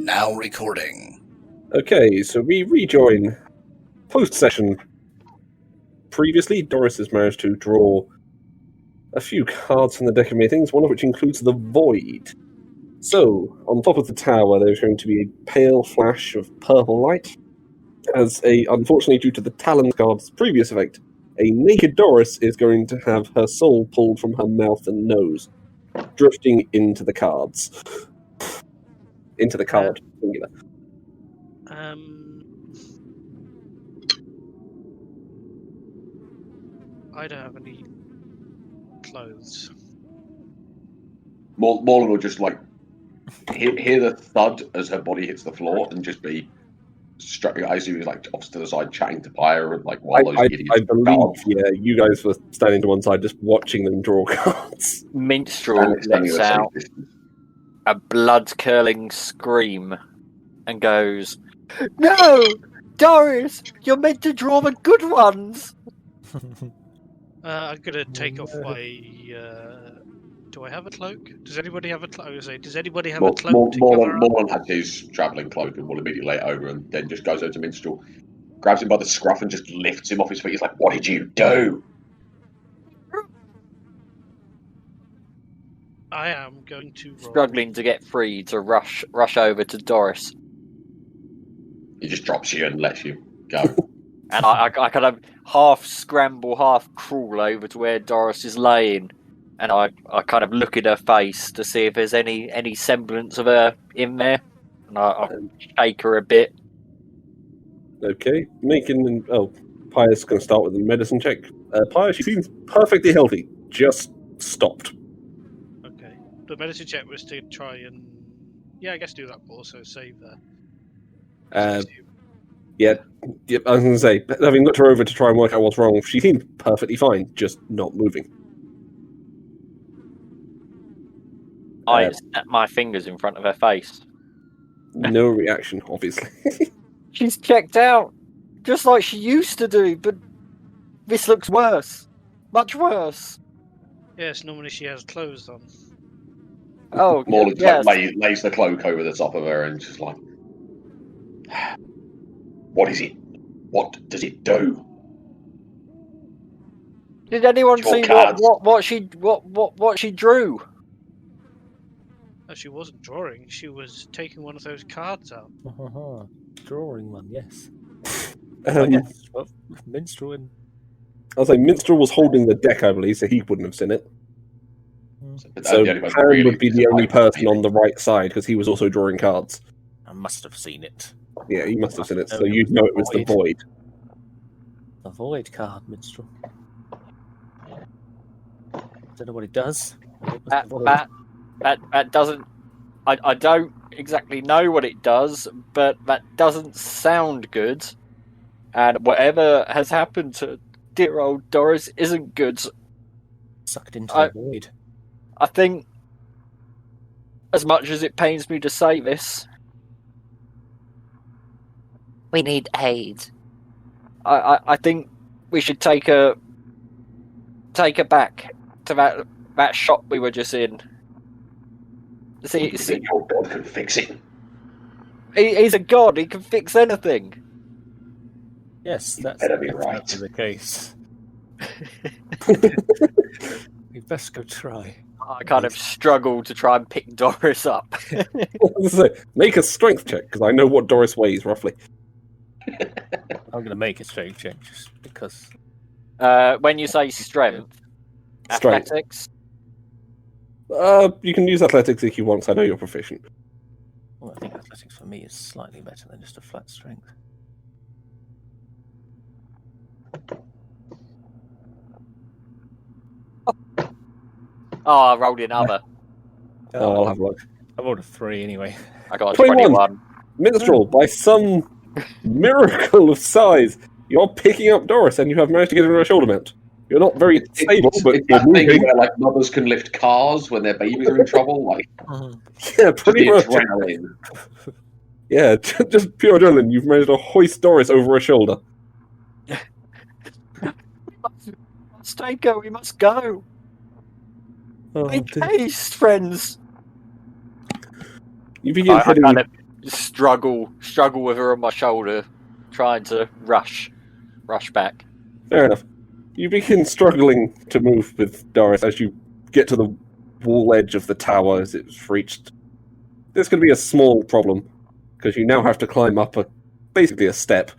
Now recording. Okay, so we rejoin post-session. Previously, Doris has managed to draw a few cards from the deck of meetings, one of which includes the Void. So, on top of the tower, there's going to be a pale flash of purple light, unfortunately, due to the Talon card's previous effect, a naked Doris is going to have her soul pulled from her mouth and nose, drifting into the cards. Into the card, singular. I don't have any clothes. Morlan will just hear the thud as her body hits the floor and just be struck. I assume he's off to the side chatting to Pyre and while those idiots. I believe, you guys were standing to one side just watching them draw cards. Minstrel lets out a blood-curling scream and goes, "No! Doris! You're meant to draw the good ones!" I'm gonna take off my. Do I have a cloak? Does anybody have a cloak? Does anybody have a cloak? Morlan has his travelling cloak and will immediately lay it over and then just goes over to Minstrel, grabs him by the scruff and just lifts him off his feet. He's like, "What did you do?" I am going to roll. Struggling to get free to rush over to Doris. He just drops you and lets you go. And I kind of half scramble, half crawl over to where Doris is laying, and I kind of look at her face to see if there's any semblance of her in there, and I shake her a bit. Okay, Pyre's going to start with a medicine check. Pyre, she seems perfectly healthy, just stopped. Okay, the medicine check was to try and I guess do that, but also save her. Yeah, I was going to say, having looked her over to try and work out what's wrong, she seemed perfectly fine, just not moving. I snap my fingers in front of her face. No reaction, obviously. She's checked out, just like she used to do, but this looks worse. Much worse. Yes, normally she has clothes on. Oh, Morlan yes. lays the cloak over the top of her and just like, "What is it? What does it do?" Did anyone Draw see cards. what she drew? No, she wasn't drawing. She was taking one of those cards out. Drawing one, yes. Yes, well, Minstrel and... I'll say Minstrel was holding the deck, I believe, so he wouldn't have seen it. So Karen would be the only person on the right side, because he was also drawing cards. I must have seen it. Yeah, he must have seen it, so you'd know it was the Void. The Void card, Minstrel. Don't know what it does. That doesn't... I don't exactly know what it does, but that doesn't sound good. And whatever has happened to dear old Doris isn't good. Sucked into the Void. I think, as much as it pains me to say this, we need aid. I think we should take her back to that shop we were just in. See, your god can fix it. he's a god. He can fix anything. Yes, that's better be right. the case. We best go try. I kind of struggle to try and pick Doris up. Make a strength check, because I know what Doris weighs, roughly. I'm going to make a strength check, just because... When you say strength, Strength. athletics... You can use athletics if you want, because I know you're proficient. Well, I think athletics for me is slightly better than just a flat strength. Oh, I rolled another. I'll have a look. I rolled a 3 anyway. I got a 21. 21. Minstrel, by some miracle of size, you're picking up Doris, and you have managed to get her a shoulder mount. You're not very stable, but it's you're that thing moving. where mothers can lift cars when their babies are in trouble. Yeah, pretty much. Adrenaline. Yeah, just pure adrenaline. You've managed to hoist Doris over her shoulder. Stay go, we must go. Oh, Make haste, friends. You begin heading... struggle with her on my shoulder, trying to rush back. Fair enough. You begin struggling to move with Doris as you get to the wall edge of the tower as it's reached. There's going to be a small problem, because you now have to climb up basically a step.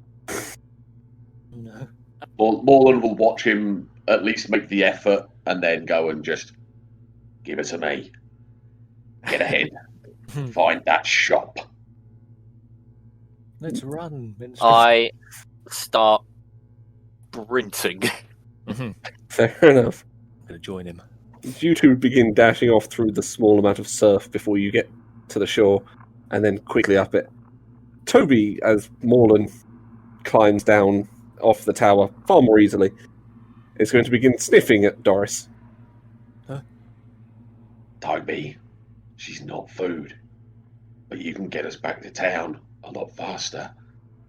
No. Morland will watch him at least make the effort and then go and just give it to me. Get ahead. Find that shop. Let's run, Minstrel. I start sprinting. Fair enough. I'm going to join him. You two begin dashing off through the small amount of surf before you get to the shore, and then quickly up it. Toby, as Morland climbs down off the tower far more easily, is going to begin sniffing at Doris. Toby, she's not food, but you can get us back to town a lot faster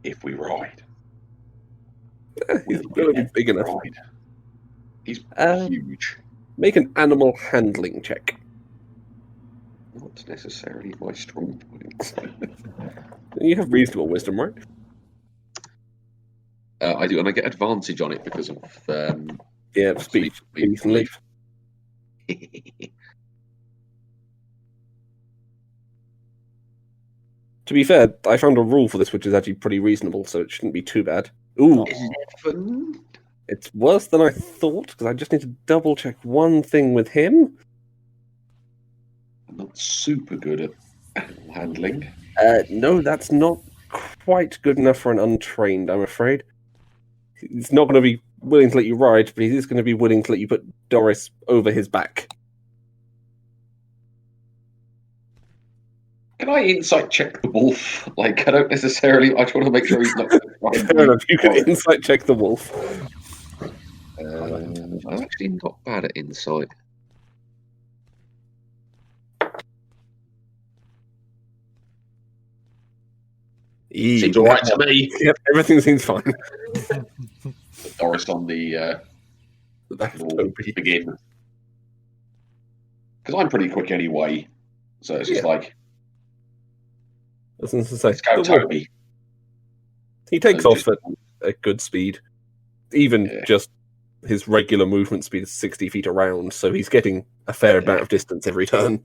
if we ride. He's going to be big enough. Ride. He's huge. Make an animal handling check. Not necessarily my strong point. You have reasonable wisdom, right? I do, and I get advantage on it because of Yeah, speed and leaf. To be fair, I found a rule for this which is actually pretty reasonable, so it shouldn't be too bad. Ooh, 11? it's worse than I thought, because I just need to double check one thing with him. I'm not super good at animal handling. No, that's not quite good enough for an untrained, I'm afraid. He's not going to be willing to let you ride, but he is going to be willing to let you put Doris over his back. Can I insight check the wolf? Like, I don't necessarily. I just want to make sure he's not. Fair enough, you can insight check the wolf. I'm actually not bad at insight. Seems alright to me. Yep, everything seems fine. Doris on the will begin. Because I'm pretty quick anyway. So it's just like, I was going to say, let's go, Toby. He takes off at a good speed. Even just his regular movement speed is 60 feet around, so he's getting a fair amount of distance every turn.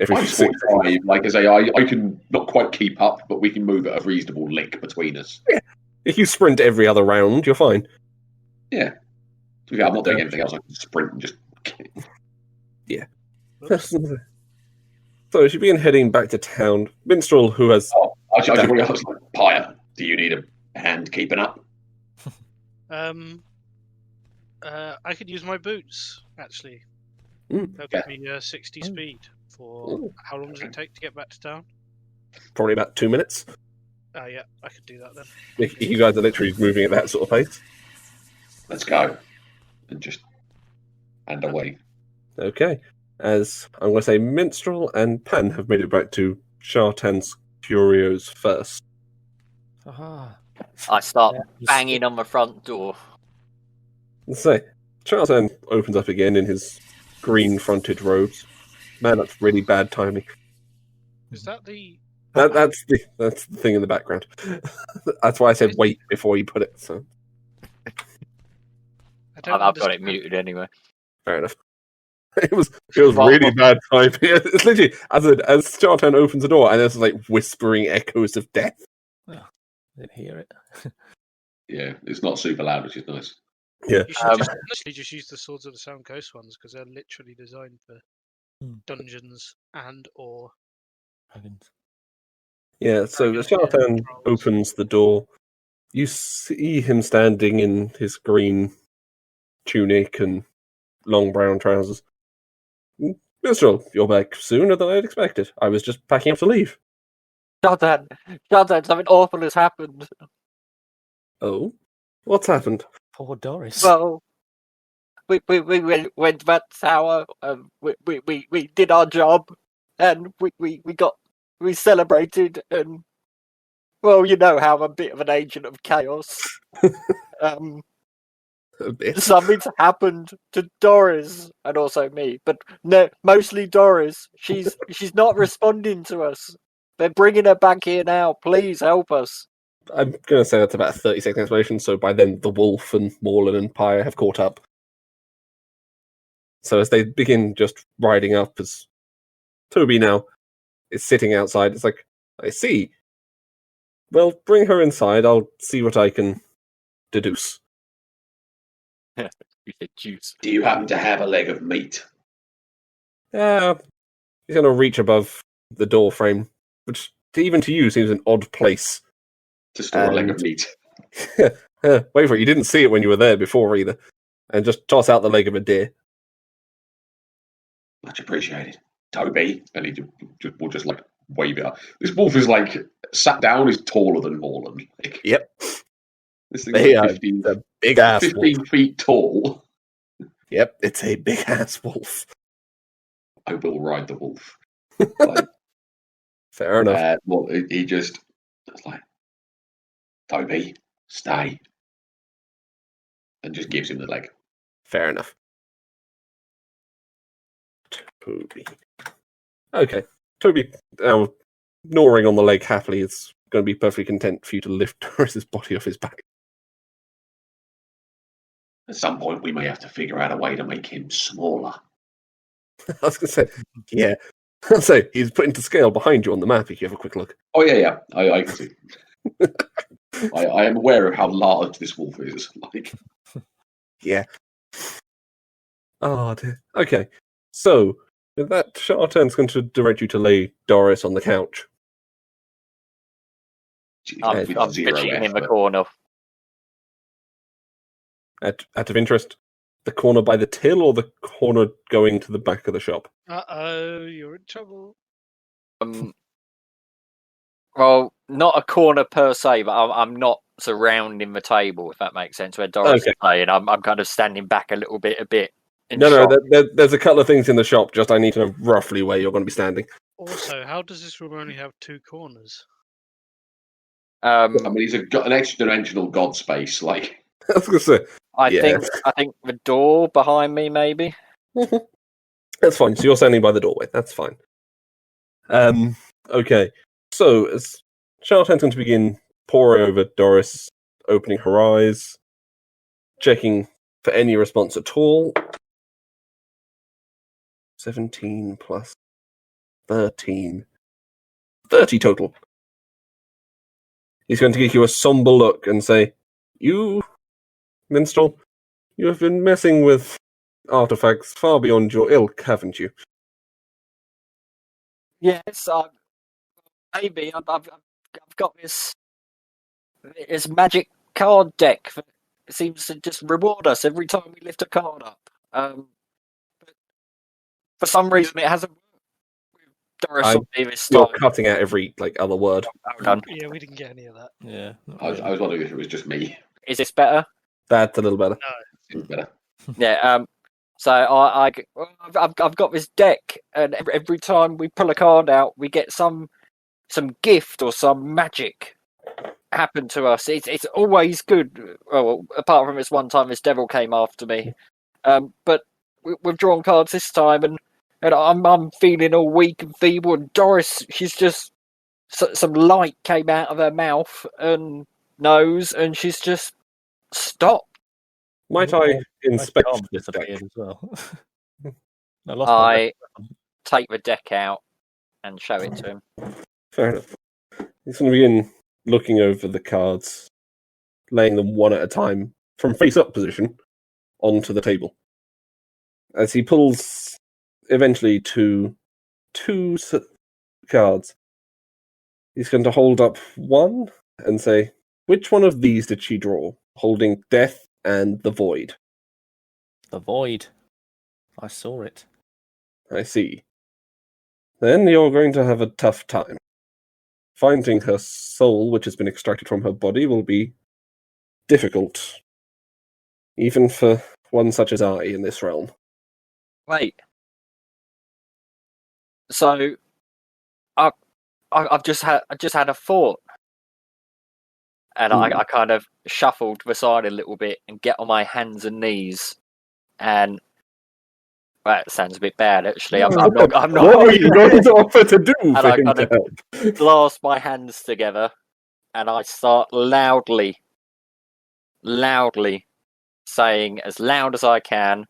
I'm 45. Like I say, I can not quite keep up, but we can move at a reasonable lick between us. Yeah. If you sprint every other round, you're fine. Yeah. I'm not doing anything else. I can sprint and just. Yeah. So as you begin heading back to town, Minstrel, who has... Oh, I was like, Pyre, do you need a hand keeping up? I could use my boots, actually. Mm. They'll give me 60 speed for... How long does it take to get back to town? Probably about 2 minutes. Oh, yeah, I could do that then. You guys are literally moving at that sort of pace. Let's go. And just... and away. Okay. As I'm going to say, Minstrel and Pan have made it back to Shartan's Curios first. Aha. I start banging on the front door. Let's say, Shartan opens up again in his green-fronted robes. Man, that's really bad timing. Is that the... That's the thing in the background. That's why I said wait before you put it. So I've got it muted anyway. Fair enough. It was really bad timing. It's literally as Shartan opens the door and there's like whispering echoes of death. Oh, I didn't hear it. Yeah, it's not super loud, which is nice. Yeah. You should literally just use the Swords of the Sound Coast ones, because they're literally designed for dungeons and or Dragons. Yeah, so as Shartan opens the door, you see him standing in his green tunic and long brown trousers. Minstrel, you're back sooner than I'd expected. I was just packing up to leave. Shartan, something awful has happened. Oh? What's happened? Poor Doris. Well, we went to that tower. We did our job, and we celebrated, and well, you know how I'm a bit of an agent of chaos. A bit. Something's happened to Doris and also me, but no, mostly Doris. She's not responding to us. They're bringing her back here now. Please help us. I'm going to say that's about a 30-second explanation, so by then the wolf and Morlin and Pyre have caught up. So as they begin just riding up, as Toby now is sitting outside, it's like, I see. Well, bring her inside, I'll see what I can deduce. Juice. Do you happen to have a leg of meat? Yeah, he's going to reach above the door frame, which even to you seems an odd place. To store a leg of And- meat. Wait for it, you didn't see it when you were there before either. And just toss out the leg of a deer. Much appreciated. Toby. And he will just like wave it up. This wolf is like sat down, is taller than Morland. Like, Yep. this thing's They like are 15, a big ass 15 wolf. feet tall. Yep, it's a big ass wolf. I will ride the wolf. Like, Fair enough. well, he just it's like, Toby, stay. And just gives him the leg. Fair enough. Toby. Okay. Toby, gnawing on the leg happily, is going to be perfectly content for you to lift Doris's body off his back. At some point, we may have to figure out a way to make him smaller. I was going to say, yeah. I'll say, he's put into scale behind you on the map if you have a quick look. Oh, yeah. I can see. I am aware of how large this wolf is. Like, Yeah. Oh, dear. Okay. So, with that, Chartan's going to direct you to lay Doris on the couch. I'm with zero pitching in the effort. corner. Out of interest, the corner by the till or the corner going to the back of the shop? You're in trouble. Well, not a corner per se, but I'm not surrounding the table, if that makes sense. Where Doris is playing, I'm kind of standing back a bit. in No, shock. there's a couple of things in the shop, just I need to know roughly where you're going to be standing. Also, how does this room only have 2 corners? I mean, he's an extra-dimensional god space. Like, I was going to say, I yeah. think the door behind me, maybe. That's fine. So you're standing by the doorway. That's fine. Okay. So as Chartan's going to begin poring over Doris, opening her eyes, checking for any response at all. 17 plus 13. 30 total. He's going to give you a somber look and say, "You, minstrel, you have been messing with artifacts far beyond your ilk, haven't you?" Yes, maybe I've got this magic card deck that seems to just reward us every time we lift a card up. But for some reason, it hasn't worked with Doris or me this You're time. cutting out every other word. Hold on. Yeah, we didn't get any of that. Yeah. I was wondering if it was just me. Is this better? That's a little better. Seems better. Yeah. So I've got this deck, and every time we pull a card out, we get some gift or some magic happen to us. It's always good. Well, apart from this one time, this devil came after me. But we've drawn cards this time, and I'm feeling all weak and feeble. And Doris, she's just some light came out of her mouth and nose, and she's just stopped. Might I inspect Arm this deck? disappeared as well. I lost my I take the deck out and show it to him. Fair enough. He's going to begin looking over the cards, laying them one at a time from face-up position onto the table. As he pulls eventually to two cards, he's going to hold up one and say, "Which one of these did she draw?" Holding Death and the Void. The Void. I saw it. I see. Then you're going to have a tough time. Finding her soul, which has been extracted from her body, will be difficult. Even for one such as I in this realm. Wait. So, I've just had a thought, and I kind of shuffled to the side a little bit and get on my hands and knees, and That sounds a bit bad, actually. I'm I'm not. What were you going to offer to do And for I him kind to of help? clasp my hands together, and I start loudly saying as loud as I can,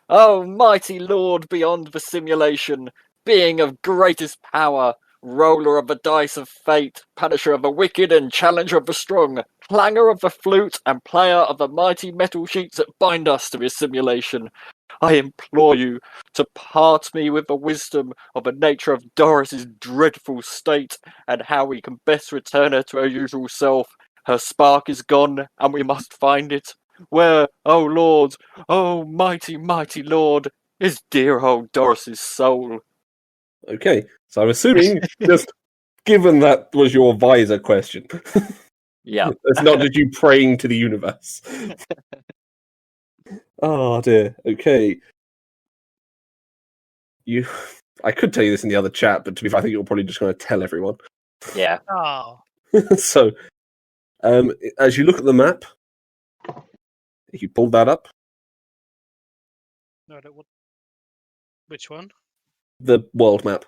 "Oh, mighty Lord beyond the simulation, being of greatest power, roller of the dice of fate, punisher of the wicked and challenger of the strong, clangor of the flute and player of the mighty metal sheets that bind us to this simulation, I implore you to part me with the wisdom of the nature of Doris's dreadful state and how we can best return her to her usual self. Her spark is gone, and we must find it. Where, oh Lord, oh mighty, mighty Lord, is dear old Doris's soul?" Okay, so I'm assuming just given that was your visor question, Yeah. it's not just you praying to the universe. Oh dear. Okay. I could tell you this in the other chat, but to be fair, I think you're probably just going to tell everyone. Yeah. Oh, So, as you look at the map, if you pull that up, no, that would. Which one? the world map,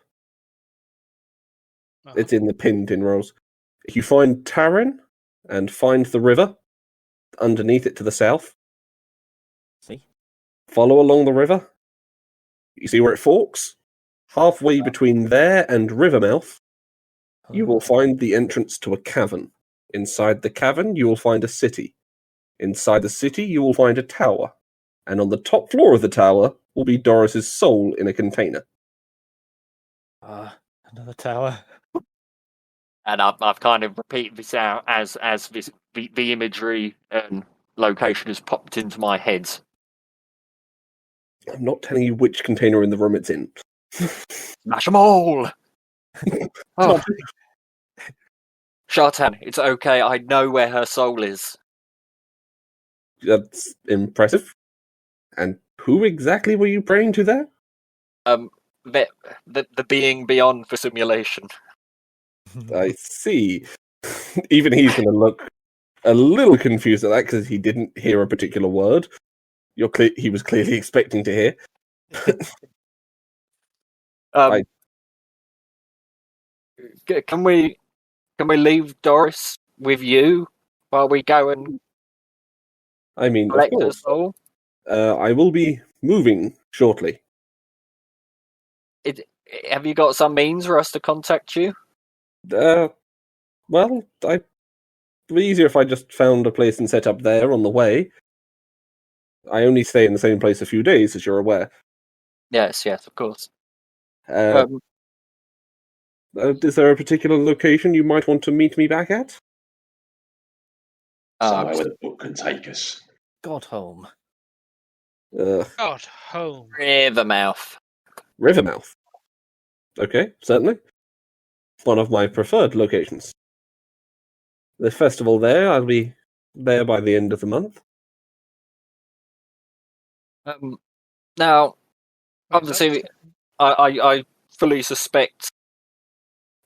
Oh. it's in the pinned in rows. If you find Taran and find the river underneath it to the south, See? follow along the river. You see where it forks? Halfway between there and Rivermouth, you will find the entrance to a cavern. Inside the cavern, you will find a city. Inside the city, you will find a tower. And on the top floor of the tower will be Doris's soul in a container. Another tower. And I've kind of repeated this out as this, the imagery and location has popped into my head. I'm not telling you which container in the room it's in. Smash them all! Oh. Shartan, it's okay. I know where her soul is. That's impressive. And who exactly were you praying to there? The being beyond the simulation. I see. Even he's going to look a little confused at that because he didn't hear a particular word. He was clearly expecting to hear. Can we leave Doris with you while we go and I mean, of collect her course. soul? I will be moving shortly. Have you got some means for us to contact you? Well, it'd be easier if I just found a place and set up there on the way. I only stay in the same place a few days, as you're aware. Yes, of course. Is there a particular location you might want to meet me back at? Somewhere where the book can take us. Godholm. God, home. Rivermouth. Rivermouth. Okay, certainly. One of my preferred locations. The festival there, I'll be there by the end of the month. Now, obviously, I fully suspect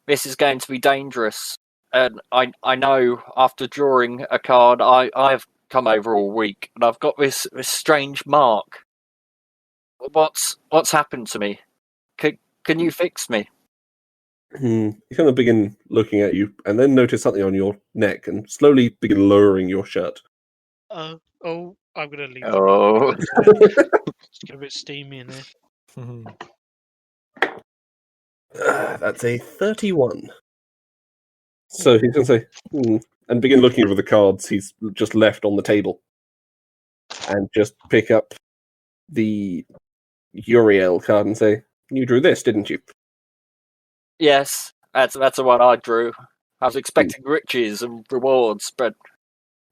this is going to be dangerous, and I know after drawing a card, I've come over all week, and I've got this strange mark. What's happened to me? Can you fix me? He kind of begin looking at you, and then notice something on your neck, and slowly begin lowering your shirt. I'm gonna leave. Oh, It's get a bit steamy in there. That's a 31. So he's going to say, and begin looking over the cards he's just left on the table. And just pick up the Uriel card and say, you drew this, didn't you? yes, that's the one I drew. I was expecting riches and rewards, but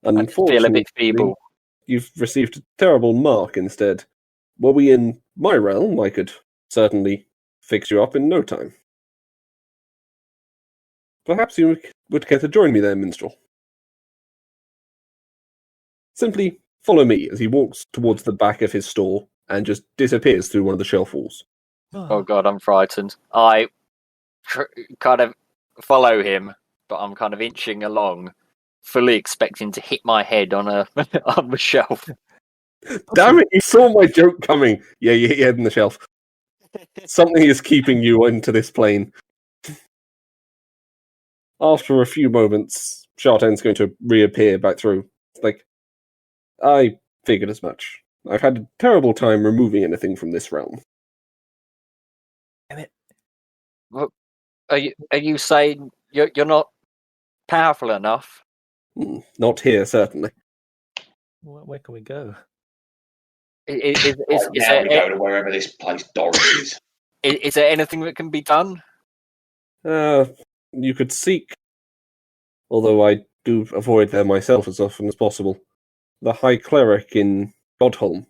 I feel a bit feeble. You've received a terrible mark instead. Were we in my realm, I could certainly fix you up in no time. Perhaps you would care to join me there, minstrel. Simply follow me as he walks towards the back of his store and just disappears through one of the shelf walls. Oh god, I'm frightened. I kind of follow him, but I'm kind of inching along, fully expecting to hit my head on on the shelf. Damn it, you saw my joke coming. Yeah, you hit your head in the shelf. Something is keeping you into this plane. After a few moments, Shartan's going to reappear back through. It's like, I figured as much. I've had a terrible time removing anything from this realm. Damn it. Are you saying you're not powerful enough? Not here, certainly. Where can we go? Is Now we go to wherever this place Doris is. Is there anything that can be done? You could seek, although I do avoid there myself as often as possible, the High Cleric in Godholm,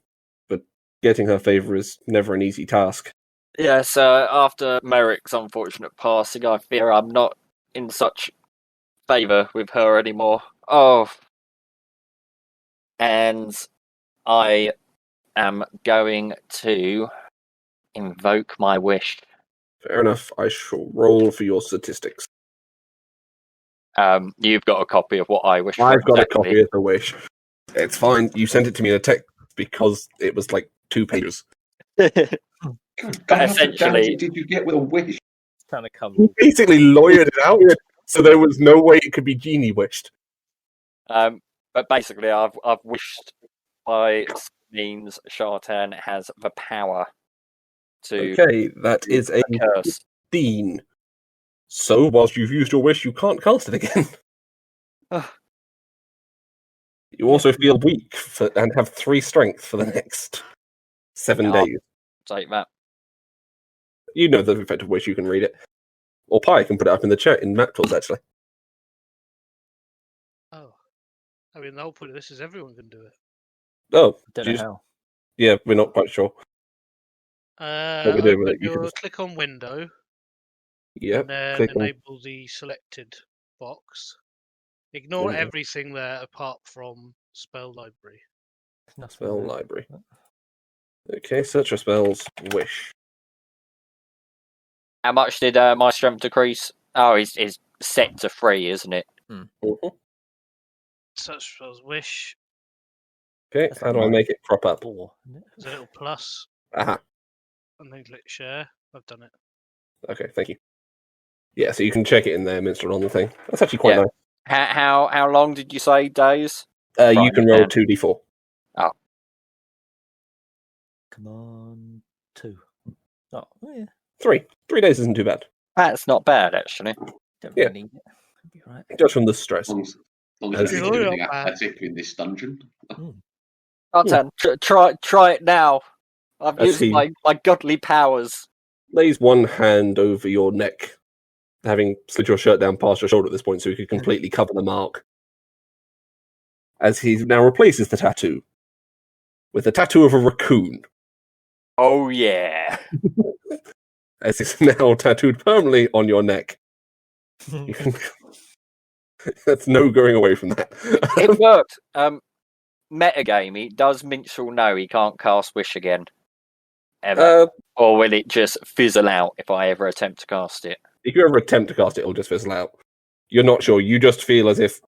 but getting her favour is never an easy task. Yes, after Merrick's unfortunate passing, I fear I'm not in such favour with her anymore. Oh. And I am going to invoke my wish. Fair enough, I shall roll for your statistics. You've got a copy of what I wish for. I've got exactly. a copy of the wish. It's fine, you sent it to me in a text because it was like 2 pages. But God, essentially, did you get with a wish? Kind of covered. He basically lawyered it out, so there was no way it could be genie wished. but basically, I've wished by means Shartan has the power to Okay, that is a curse. 15. So, whilst you've used your wish, you can't cast it again. You also feel weak and have 3 strength for the next 7 Yeah. days. Take that. You know the effect of wish, you can read it. Or Pi can put it up in the chat in map tools, actually. Oh. I mean, the whole point of this is everyone can do it. Oh, Don't you know just- how. yeah, we're not quite sure. What we do with it, you can just- click on window, Yep, and then click on- enable the selected box. Ignore Window. everything there apart from spell library. Nothing Spell there. library. Okay, search for spells, wish. How much did my strength decrease? Oh, it's set to 3, isn't it? Mhm. Search spells wish. Okay, That's how do I fine. make it crop up? 4, isn't it? There's a little plus, Aha, and then click share. I've done it. okay, thank you. Yeah, so you can check it in there, Minstrel, on the thing. That's actually quite Yeah. nice. How long did you say days? You Right, can roll yeah. 2d4. Come on, 2. Oh, yeah. 3. 3 days isn't too bad. That's not bad, actually. Don't Yeah. really need it. It'll be right. Just from the stress. As long as As- you You're do anything not bad. athletic in this dungeon. Shartan, try it now. I've As used he- my godly powers. Lays one hand over your neck, having slid your shirt down past your shoulder at this point so you could completely cover the mark. As he now replaces the tattoo with the tattoo of a raccoon, Oh yeah. as it's now tattooed permanently on your neck. You can... That's no going away from that. It worked. Metagamey, does Minstrel know he can't cast Wish again? Ever? Or will it just fizzle out if I ever attempt to cast it? If you ever attempt to cast it, it'll just fizzle out. You're not sure. You just feel as if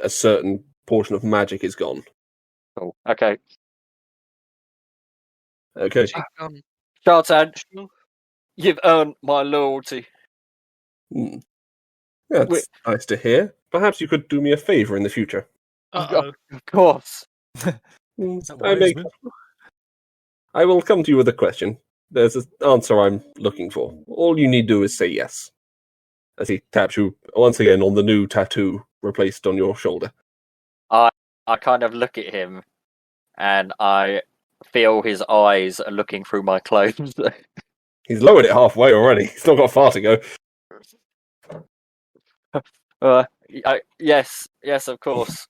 a certain portion of magic is gone. Cool. Okay. Okay. Shartan, you've earned my loyalty. Hmm. That's nice to hear. Perhaps you could do me a favour in the future. Uh-oh. Of course. I will come to you with a question. There's an answer I'm looking for. All you need to do is say yes. As he taps you once again on the new tattoo replaced on your shoulder. I kind of look at him and I feel his eyes are looking through my clothes. He's lowered it halfway already. He's not got far to go. Yes, of course.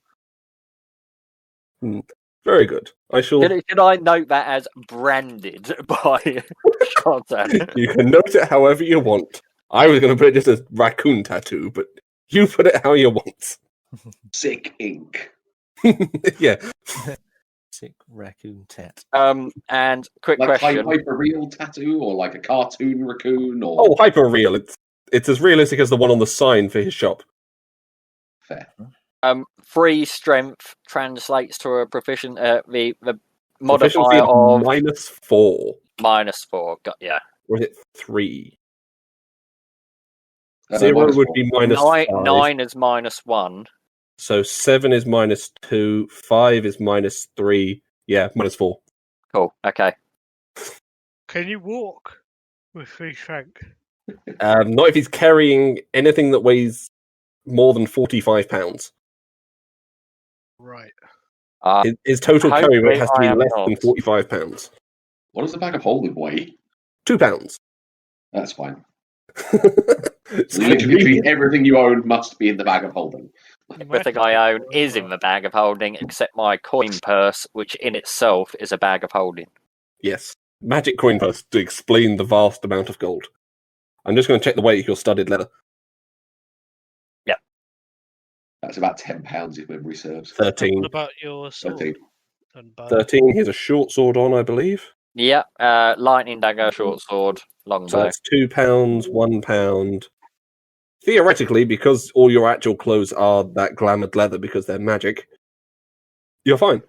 Very good. I shall. Should I note that as branded by Shartan? You can note it however you want. I was going to put it just as raccoon tattoo, but you put it how you want. Sick ink. Yeah. Sick raccoon tat. And quick Like question. hyper real tattoo or like a cartoon raccoon or Oh, hyper real. It's as realistic as the one on the sign for his shop. fair. 3 strength translates to a proficient. The Proficiency modifier of -4. -4. Yeah. Or is it 3? No, 0 would -4. be -5. 9 is -1. So 7 is -2. 5 is -3. Yeah, -4. Cool. Okay. Can you walk with 3 strength? Not if he's carrying anything that weighs more than 45 pounds. Right. His total carry weight hopefully has to be I am less than not. 45 pounds. What does the bag of holding weigh? 2 pounds. That's fine. It's Literally, convenient. everything you own must be in the bag of holding. Everything I own is in the bag of holding, except my coin purse, which in itself is a bag of holding. Yes. Magic coin purse to explain the vast amount of gold. I'm just going to check the weight of your studded leather. That's about £10 if memory serves. 13. What about your sword 13. and bow? 13. Here's a short sword on, I believe. Yeah, lightning dagger, short sword, long So bow. that's £2, £1. Theoretically, because all your actual clothes are that glamoured leather because they're magic, you're fine.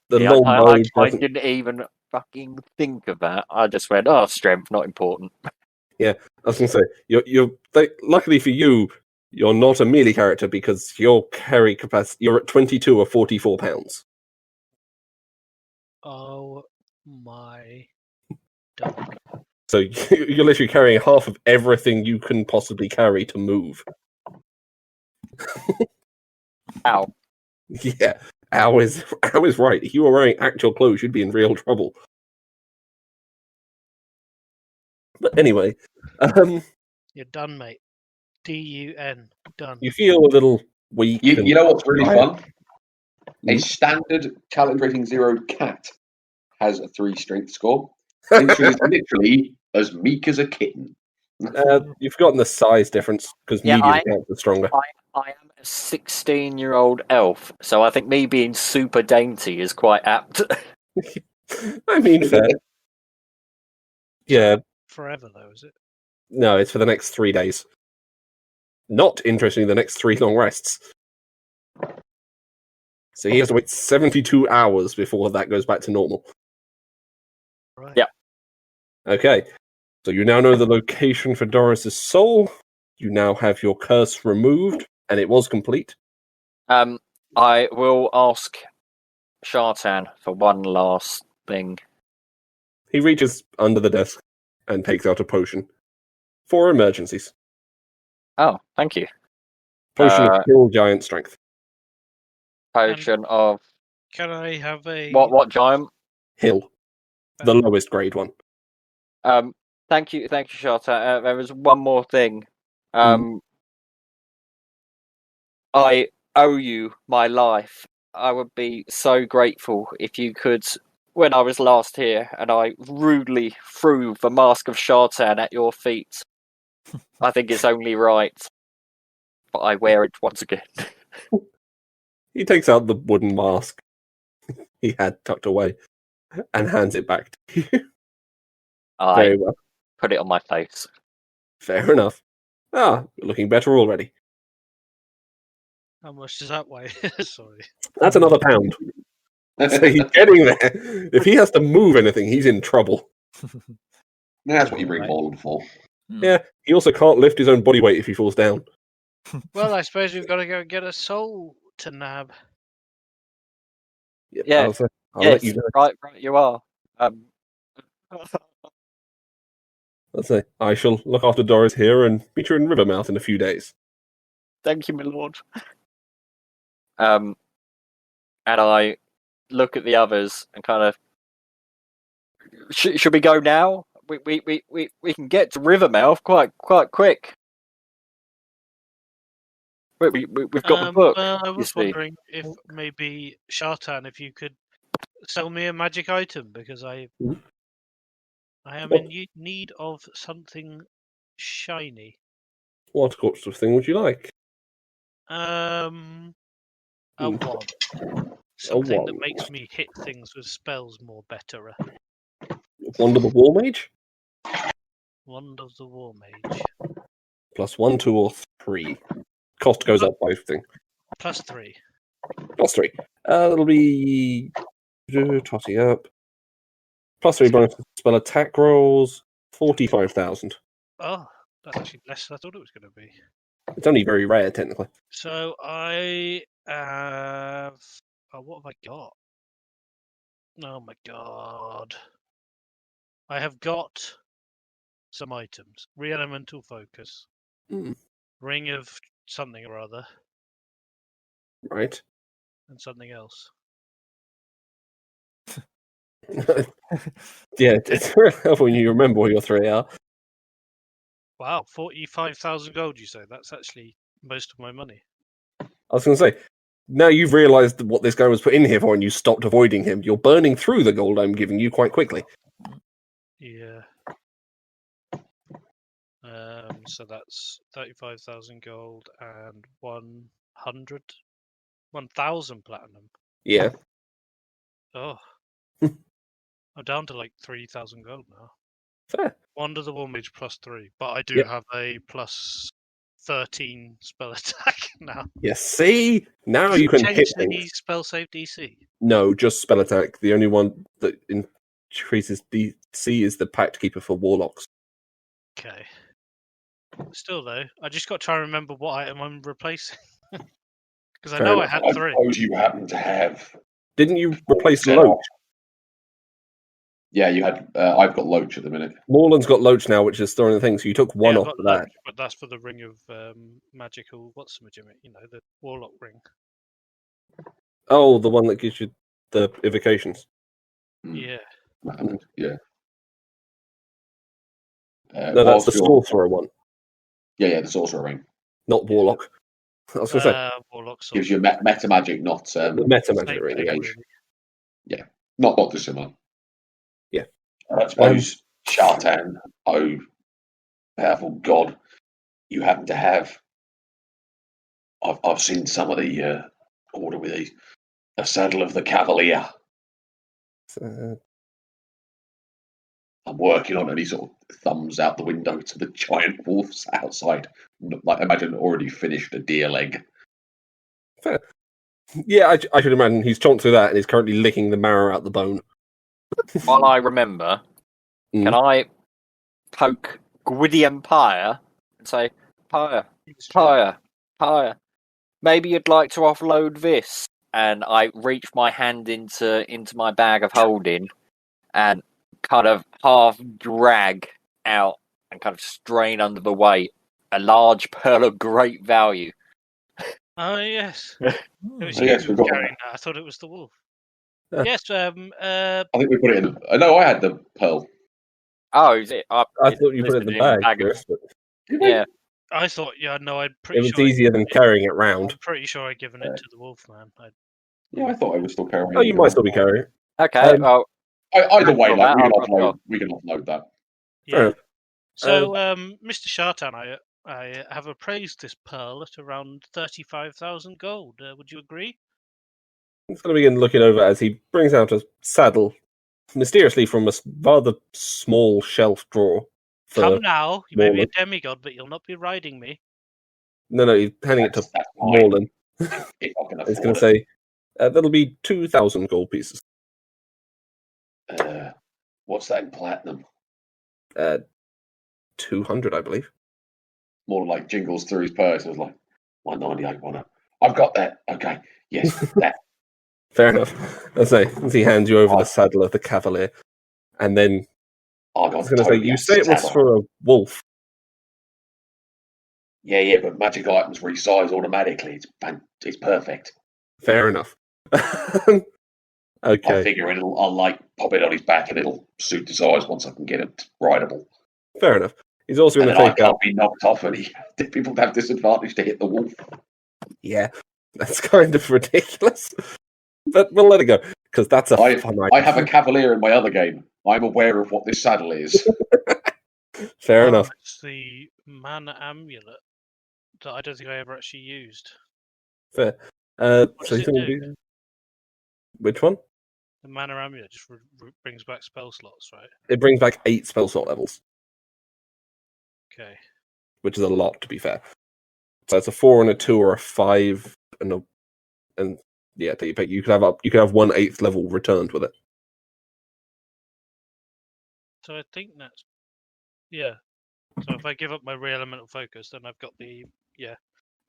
The Yeah, long bow I doesn't. didn't even fucking think of that. I just went, oh, strength, not important. I was going to say, luckily for you, you're not a melee character because your carry capacity, you're at 22 or 44 pounds. Oh my dog. So you're literally carrying half of everything you can possibly carry to move. Ow. Yeah, Al is right. If you were wearing actual clothes, you'd be in real trouble. But anyway, You're done, mate. DUN. Done. you feel a little weak. You know what's really tired. fun? A standard challenge rating 0 cat has a 3 strength score. Literally, is literally as meek as a kitten. You've forgotten the size difference because Yeah, medium cats are stronger. I am a 16-year-old elf, so I think me being super dainty is quite apt. I mean, fair. Yeah, Forever, though, is it? no, it's for the next 3 days. Not interestingly, the next 3 long rests. So he has to wait 72 hours before that goes back to normal. Right. Yeah. Okay, so you now know the location for Doris's soul. You now have your curse removed, and it was complete. I will ask Shartan for one last thing. He reaches under the desk and takes out a potion for emergencies. Oh, thank you. Potion of Kill Giant Strength. Potion of Can I have a... what giant? Hill, the lowest grade one. Thank you, Shartan. There was one more thing. I owe you my life. I would be so grateful if you could, when I was last here and I rudely threw the mask of Shartan at your feet. I think it's only right, but I wear it once again. He takes out the wooden mask he had tucked away and hands it back to you. Very I well. put it on my face. Fair enough. You're looking better already. How much does that weigh? Sorry. That's another £1. So he's getting there. If he has to move anything, he's in trouble. That's what you bring Bald for. Yeah, he also can't lift his own body weight if he falls down. Well, I suppose we've got to go get a soul to nab. Yeah. I'll Yes, let you know. right, you are. Let's say I shall look after Doris here and meet her in Rivermouth in a few days. Thank you, my lord. And I look at the others and kind of, should we go now? We can get to Rivermouth quite quick. We've got the book. Well, I was see. wondering if maybe Shartan, if you could sell me a magic item because I am in need of something shiny. What sort of thing would you like? A wand. Something that makes me hit things with spells more better. Wand of the War Mage? Wand of the War Mage. +1, 2, or 3. Cost goes up by thing. +3. +3. It'll be totting up. +3 bonus to spell attack rolls. 45,000. Oh, that's actually less than I thought it was going to be. It's only very rare, technically. So I have. Oh, what have I got? Oh my god. I have got some items. Re-elemental focus. Mm. Ring of something or other. Right. And something else. Yeah, it's when you remember what your 3 are. Wow, 45,000 gold, you say? That's actually most of my money. I was going to say, now you've realised what this guy was put in here for and you stopped avoiding him, you're burning through the gold I'm giving you quite quickly. Yeah. So that's 35,000 gold and 1,000 platinum. Yeah. Oh. I'm down to like 3,000 gold now. Fair. Wander the War Mage +3, but I do Yep. have a +13 spell attack now. Yes, see? Now Does you it can change hit the things. spell save DC? No, just spell attack. The only one that increases DC is the Pact Keeper for Warlocks. Okay. Still though, I just got to try and remember what item I'm replacing. Because I Fair know enough. I had I 3. suppose you happen to have. Didn't you replace set Loach? up. Yeah, you had. I've got Loach at the minute. Morland's got Loach now, which is storing the thing, so you took one Yeah, off I've of got that. Loach, but that's for the ring of magical. What's the magic? You know, the warlock ring. Oh, the one that gives you the evocations. Yeah. Yeah. No, that's the whilst you're- Sorcerer one, Yeah, the sorcerer ring not Warlock. I was going to say, Warlock gives you meta magic, not the Meta Magic same ring. thing, Yeah. really. not dissimilar. Yeah. I suppose Shartan, oh powerful god, you happen to have. I've seen some of the order with a saddle of the Cavalier. I'm working on it. And he sort of thumbs out the window to the giant wolves outside. Like imagine already finished a deer leg. Fair. Yeah, I should imagine he's chomped through that and is currently licking the marrow out the bone. While I remember, Mm. can I poke Gwydion Pyre and say, Pyre, maybe you'd like to offload this? And I reach my hand into my bag of holding and kind of half drag out and kind of strain under the weight a large pearl of great value. Oh yes. It was Oh, yes, you we've got carrying that. I thought it was the wolf. Yes. I think we put it in. No, I had the pearl. Oh, is it? I thought you put it in the bag, Chris, but Yeah. I thought. Yeah. No. I'm it pretty was sure. easier than carrying it round. I'm pretty sure I'd given it to the wolf man. Yeah, I thought I was still carrying. Oh, you might still be carrying it. Okay. Well, Either way, I've like got that. we can offload that. Fair Yeah. enough. So, Mr. Shartan, I have appraised this pearl at around 35,000 gold. Would you agree? He's going to begin looking over as he brings out a saddle, mysteriously from a rather small shelf drawer. Come now, you may be a Morland. demigod, but you'll not be riding me. No, he's handing it to That's fine. Morland. If I can He's going afford to say, that'll be 2,000 gold pieces. it. What's that in platinum? 200, I believe. More like jingles through his purse. I was like, 198, one. I've got that. Okay, yes, that. Fair enough. As he hands you over the saddle of the Cavalier. And then I I was going to say, you say it was saddle. for a wolf. Yeah, but magic items resize automatically. It's perfect. Fair enough. I Okay, figure I'll like pop it on his back and it'll suit the size once I can get it rideable. fair enough. He's also And going then to I take out... can't be knocked off and people have disadvantage to hit the wolf. Yeah, that's kind of ridiculous. But we'll let it go, because that's a fun I idea. have a Cavalier in my other game. I'm aware of what this saddle is. Fair enough. It's the mana amulet that I don't think I ever actually used. Fair. What So does he's it going to do? do... Which one? The mana amulet just brings back spell slots, right? It brings back 8 spell slot levels, Okay. which is a lot, to be fair. So it's a 4 and a 2 or a 5 and Yeah, take your pick. You could have 1/8 level returned with it. So I think that's yeah. So if I give up my real elemental focus, then I've got the yeah.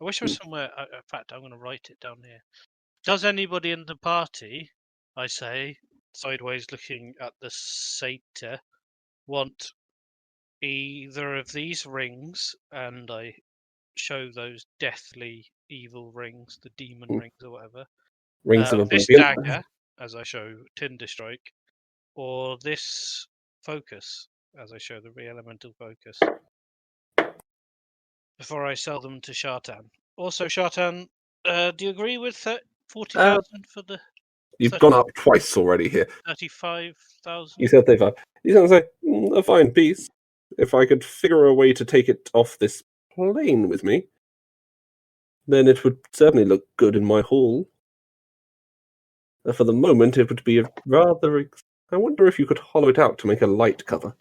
I wish there was somewhere. In fact, I'm going to write it down here. Does anybody in the party, I say, sideways looking at the satyr, want either of these rings? And I show those deathly evil rings, the demon rings or whatever. Rings of This Oblivion. dagger, as I show Tinder Strike, or this focus, as I show the re-elemental focus, before I sell them to Shartan. Also, Shartan, do you agree with 40,000 for the You've gone up twice already here. 35,000? You said 35. He's going to say, a fine piece. If I could figure a way to take it off this plane with me, then it would certainly look good in my hall. For the moment, it would be a rather... I wonder if you could hollow it out to make a light cover.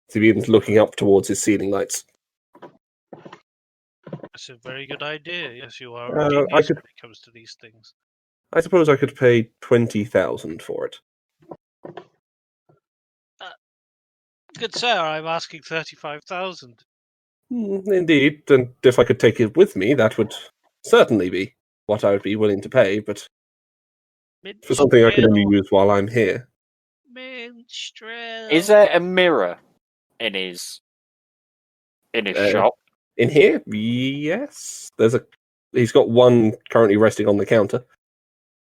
So he begins looking up towards his ceiling lights. That's a very good idea. Yes, you are I genius could- when it comes to these things. I suppose I could pay 20,000 for it. Good sir, I'm asking 35,000. Indeed, and if I could take it with me, that would certainly be what I would be willing to pay, but for something I can only use while I'm here. Minstrel. Is there a mirror in his shop? In here? Yes. He's got one currently resting on the counter.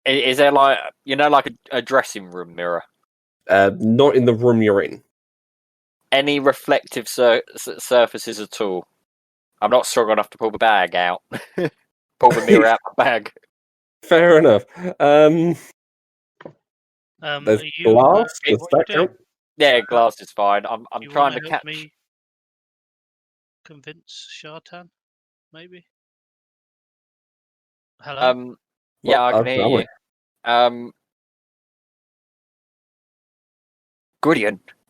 Is there like a dressing room mirror? Not in the room you're in. Any reflective surfaces at all? I'm not strong enough to pull the bag out. Pull the mirror out the bag. Fair enough. There's you, glass. Does what that you doing? count? Yeah, glass is fine. I'm You trying wanna to help catch. me convince Shartan, maybe? Hello? Yeah, Well, I can hear you.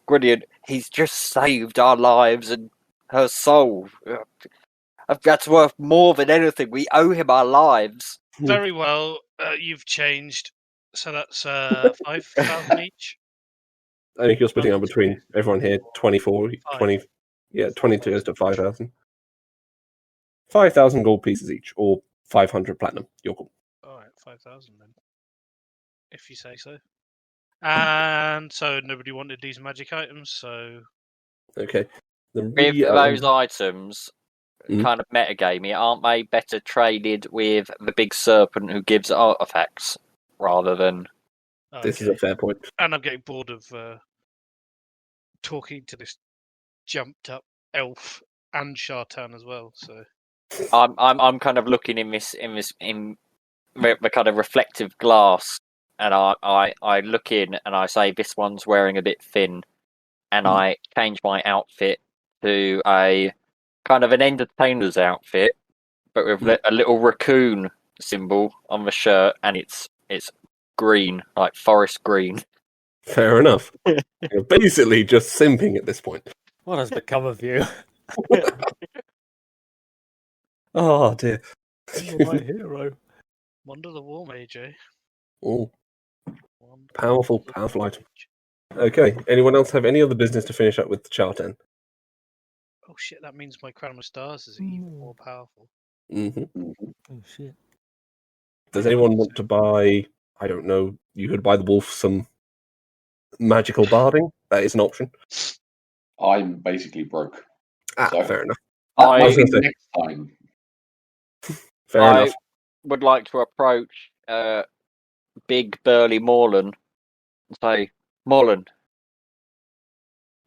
Gwydion, he's just saved our lives and her soul. That's worth more than anything. We owe him our lives. Very well. You've changed. So that's 5,000 each. I think you're splitting up between everyone here 24, 20, 22 to 5,000. 5,000 gold pieces each, or 500 platinum. You're cool. Alright, 5,000 then. If you say so. And so nobody wanted these magic items, so Okay. With those items, kind of metagamey, aren't they better traded with the big serpent who gives artifacts rather than? This is a fair point. And I'm getting bored of talking to this jumped up elf and Shartan as well. So I'm kind of looking in the kind of reflective glass, and I look in and I say this one's wearing a bit thin, and I change my outfit to a kind of an entertainer's outfit, but with a little raccoon symbol on the shirt, and it's green, like forest green. Fair enough. You're basically just simping at this point. What has become of you? Oh dear. You're my hero. Wonder the War Mage, eh? Oh, powerful item. Okay. Anyone else have any other business to finish up with Shartan? Oh shit! That means my crown of stars is even more powerful. Mm-hmm. Oh shit. Does anyone want to buy? I don't know. You could buy the wolf some magical barding. That is an option. I'm basically broke. So fair enough. Maybe next time. Fair I enough. would like to approach big burly Morlan and say, Morlan,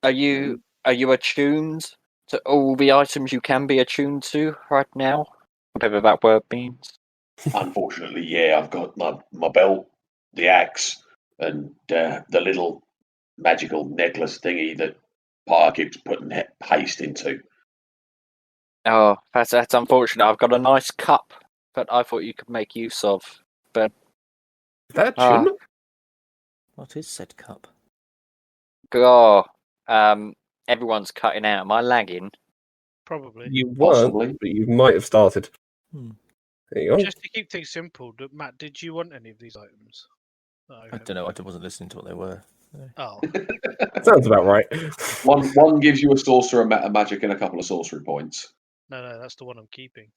are you attuned to all the items you can be attuned to right now? Whatever that word means. Unfortunately, yeah, I've got my belt, the axe, and the little magical necklace thingy that Pyre keeps putting haste into. Oh, that's unfortunate. I've got a nice cup that I thought you could make use of, but that shouldn't. What is said cup? Everyone's cutting out. Am I lagging? Probably. You weren't, but you might have started. There you go. Just to keep things simple, Matt, did you want any of these items? I don't know. I wasn't listening to what they were. Oh, Sounds about right. One gives you a sorcerer, a magic, and a couple of sorcery points. no, that's the one I'm keeping.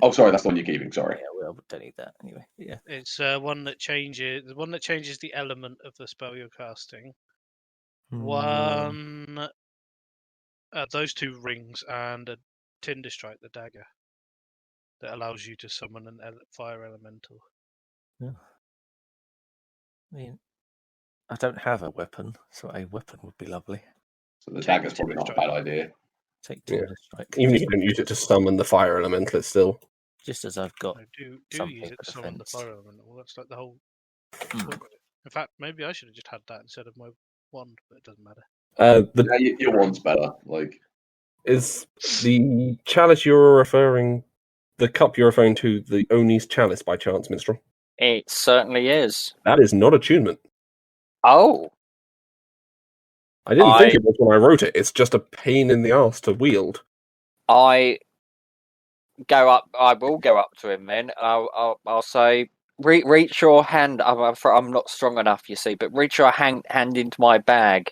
Oh, sorry, that's the one you're keeping. Sorry. Yeah, well, we don't need that anyway. Yeah. It's one that changes the element of the spell you're casting. One, those 2 rings and a Tinder Strike, the dagger, that allows you to summon an fire elemental. I mean, I don't have a weapon, so a weapon would be lovely. So the dagger's probably not a bad idea. Take Yeah. Tinder Strike. Even if you don't use it to summon the fire elemental, it's still. Just as I've got I do some use it paper to summon the defense. fire elemental. That's like the whole Hmm. point of it. In fact, maybe I should have just had that instead of my wand, but it doesn't matter. Your one's better. Like, Is the chalice you're referring, the cup you're referring to, the Oni's chalice by chance, Minstrel? It certainly is. That is not attunement. Oh, I didn't think it was when I wrote it. It's just a pain in the arse to wield. I will go up to him then. I'll say, reach your hand. I'm not strong enough, you see, but reach your hand into my bag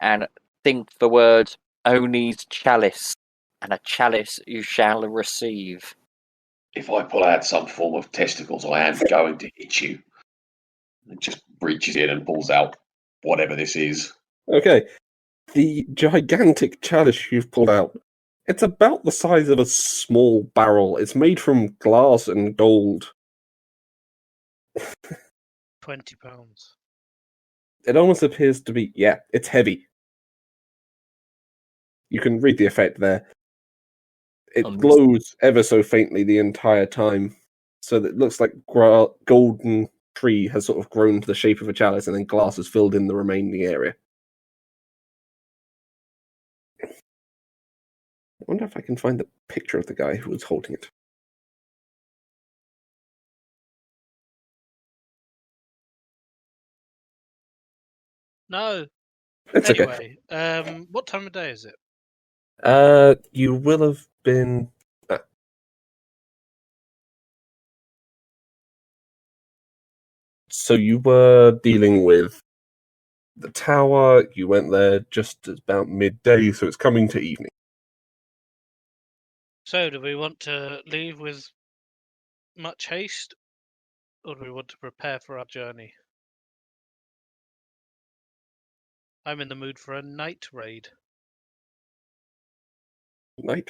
and think the word Oni's chalice, and a chalice you shall receive. if I pull out some form of testicles, I am going to hit you. It just reaches in and pulls out whatever this is. Okay. The gigantic chalice you've pulled out, it's about the size of a small barrel. It's made from glass and gold. £20. It almost appears to be, yeah, it's heavy. You can read the effect there. It glows ever so faintly the entire time, so that it looks like golden tree has sort of grown to the shape of a chalice, and then glass has filled in the remaining area. I wonder if I can find the picture of the guy who was holding it. No. It's Anyway, okay. what time of day is it? You will have been. So you were dealing with the tower. You went there just about midday, so it's coming to evening. So, do we want to leave with much haste, or do we want to prepare for our journey? I'm in the mood for a night raid. Night.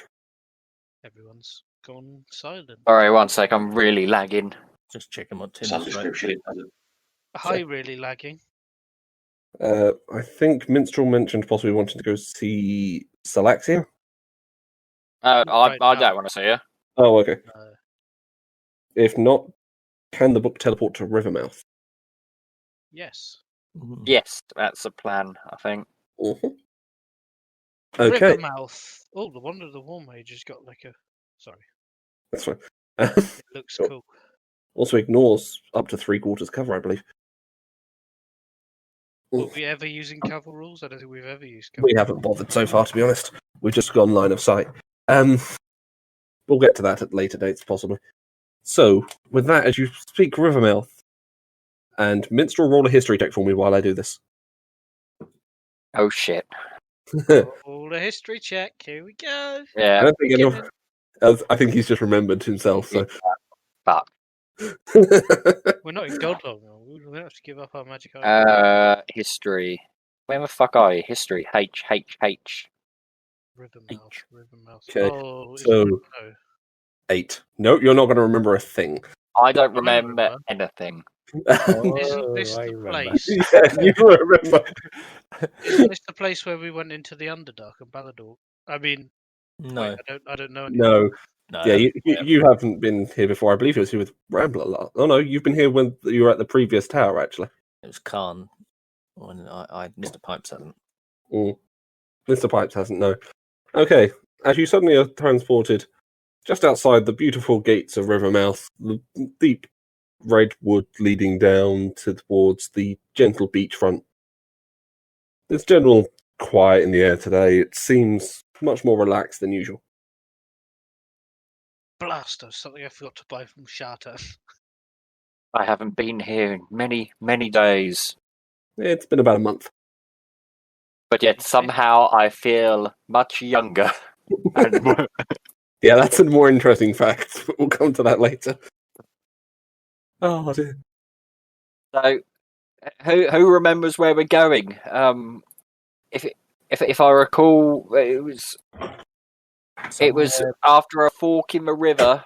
Everyone's gone silent. Sorry, one sec. I'm really lagging. Just checking what Some Tim's right. description. Hi, really lagging. I think Minstrel mentioned possibly wanting to go see Salaxia. I Right now. don't want to see her. Oh, okay. No. If not, can the book teleport to Rivermouth? Yes. Mhm. Yes, that's the plan, I think. Mm-hmm. Okay, Rivermouth. Oh, the Wonder of the War Mage has got like a. Sorry, that's fine. it looks Sure. cool. Also ignores up to 3/4 cover, I believe. Were we ever using cover rules? I don't think we've ever used cover. We haven't bothered so far, to be honest. We've just gone line of sight. We'll get to that at later dates, possibly. So, with that, as you speak Rivermouth, and Minstrel, roll a history check for me while I do this. Oh shit. All a history check. Here we go. I Yeah. don't think anyone. I think he's just remembered himself. So, Fuck. We're not in Godlong. We don't have to give up our magic item. History. Where the fuck are you? History. H. Rivermouth. Okay, Oh, it's so- no. 8. No, you're not going to remember a thing. I don't remember remember. anything. Isn't this I the remember. place? Yeah, you remember. Isn't this the place where we went into the Underdark and Balador? I mean, No, wait, I don't know. Anything. No. no. Yeah, you haven't been here before. I believe it was here with Rambler. Oh no, you've been here when you were at the previous tower, actually. It was Khan when Mr. Pipes hadn't. Mr. Pipes hasn't, no. Okay, as you suddenly are transported just outside the beautiful gates of Rivermouth, the deep red wood leading down towards the gentle beachfront. There's general quiet in the air today. It seems much more relaxed than usual. blaster, something I forgot to buy from Shartan. I haven't been here in many, many days. It's been about a month. But yet somehow I feel much younger. And more- Yeah, that's a more interesting fact. We'll come to that later. Oh dear. so, who remembers where we're going? If I recall, it was Somewhere after a fork in the river,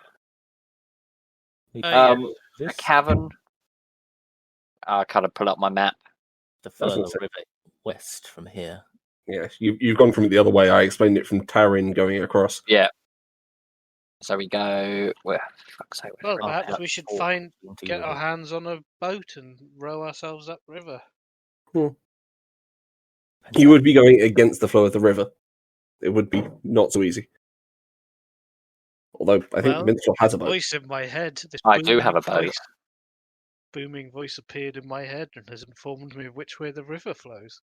Yeah. a this cavern. I kind of pull up my map. the I was further gonna say- river west from here. Yeah, you've gone from it the other way. I explained it from Tarin going across. Yeah. So we go. Where? Fuck's sake, Well, we're perhaps up we should Fork get into our the- hands on a boat and row ourselves upriver. You would be going against the flow of the river. It would be not so easy. Although I think Well, Minstrel has a boat. Voice in my head. This I do have a booming boat. Booming voice appeared in my head and has informed me of which way the river flows.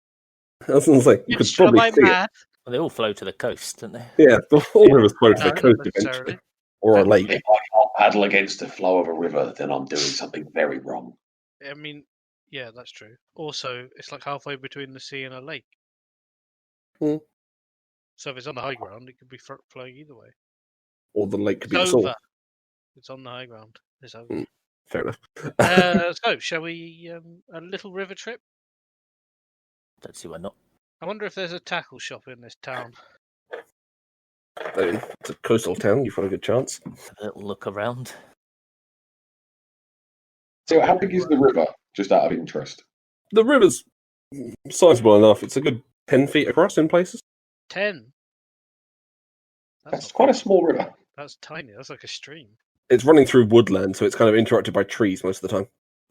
I was going to say, you could Minstrel, probably am I see it. mad? Well, they all flow to the coast, don't they? Yeah, all rivers flow to No, the not coast necessarily. eventually. Or a lake. If I can't paddle against the flow of a river, then I'm doing something very wrong. I mean, yeah, that's true. Also, it's like halfway between the sea and a lake. Hmm. So if it's on the high ground, it could be flowing either way. Or the lake could be It's a over. sword. It's on the high ground. It's over. Hmm. Fair enough. So, shall we a little river trip? Don't see why not. I wonder if there's a tackle shop in this town. I mean, it's a coastal town. You've got a good chance. Have a little look around. So, how big is the river? Just out of interest. The river's sizable enough. It's a good 10 feet across in places. 10. That's quite a small river. That's tiny. That's like a stream. It's running through woodland, so it's kind of interrupted by trees most of the time.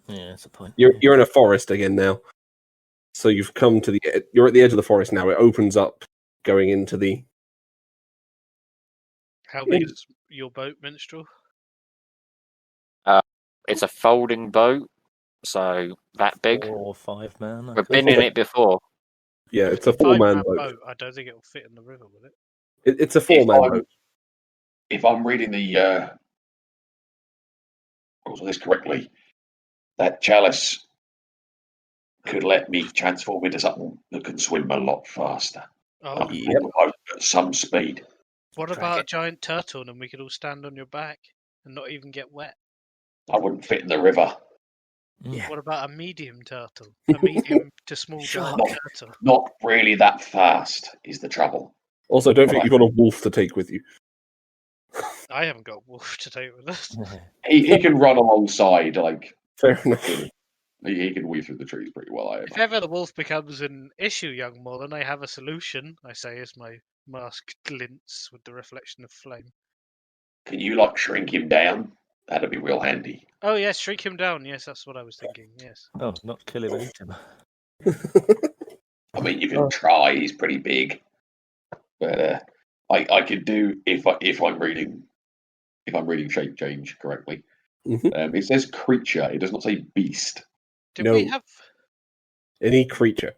Yeah, that's a point. You're in a forest again now. So you've come to you're at the edge of the forest now. It opens up going into the... How big is your boat, Minstrel? It's a folding boat, so that big. 4 or 5 man. I We've think. been in it before. Yeah, it's a Five-man 4-man boat. I don't think it'll fit in the river, will it? It's a 4-man boat. If I'm reading the rules of this correctly, that chalice could let me transform into something that can swim a lot faster. Oh, I can Yep. pull the boat at some speed. what Drag about a it. giant turtle and we could all stand on your back and not even get wet? I wouldn't fit in the river. Yeah. What about a medium turtle? A medium to small giant Shark. turtle? Not really that fast is the trouble. Also, don't forget Right. you've got a wolf to take with you. I haven't got a wolf to take with us. He can run alongside, like Fair enough. he can weave through the trees pretty well. I If imagine. ever the wolf becomes an issue, young Mullen, I have a solution, I say as my mask glints with the reflection of flame. Can you like shrink him down? That'd be real handy. Oh, yes, shrink him down. Yes, that's what I was thinking. Yes. Oh, not kill him and eat him. I mean, you can try. He's pretty big, but I could do if I'm reading shape change correctly. Mhm. It says creature. It does not say beast. Did we No. have. Any creature.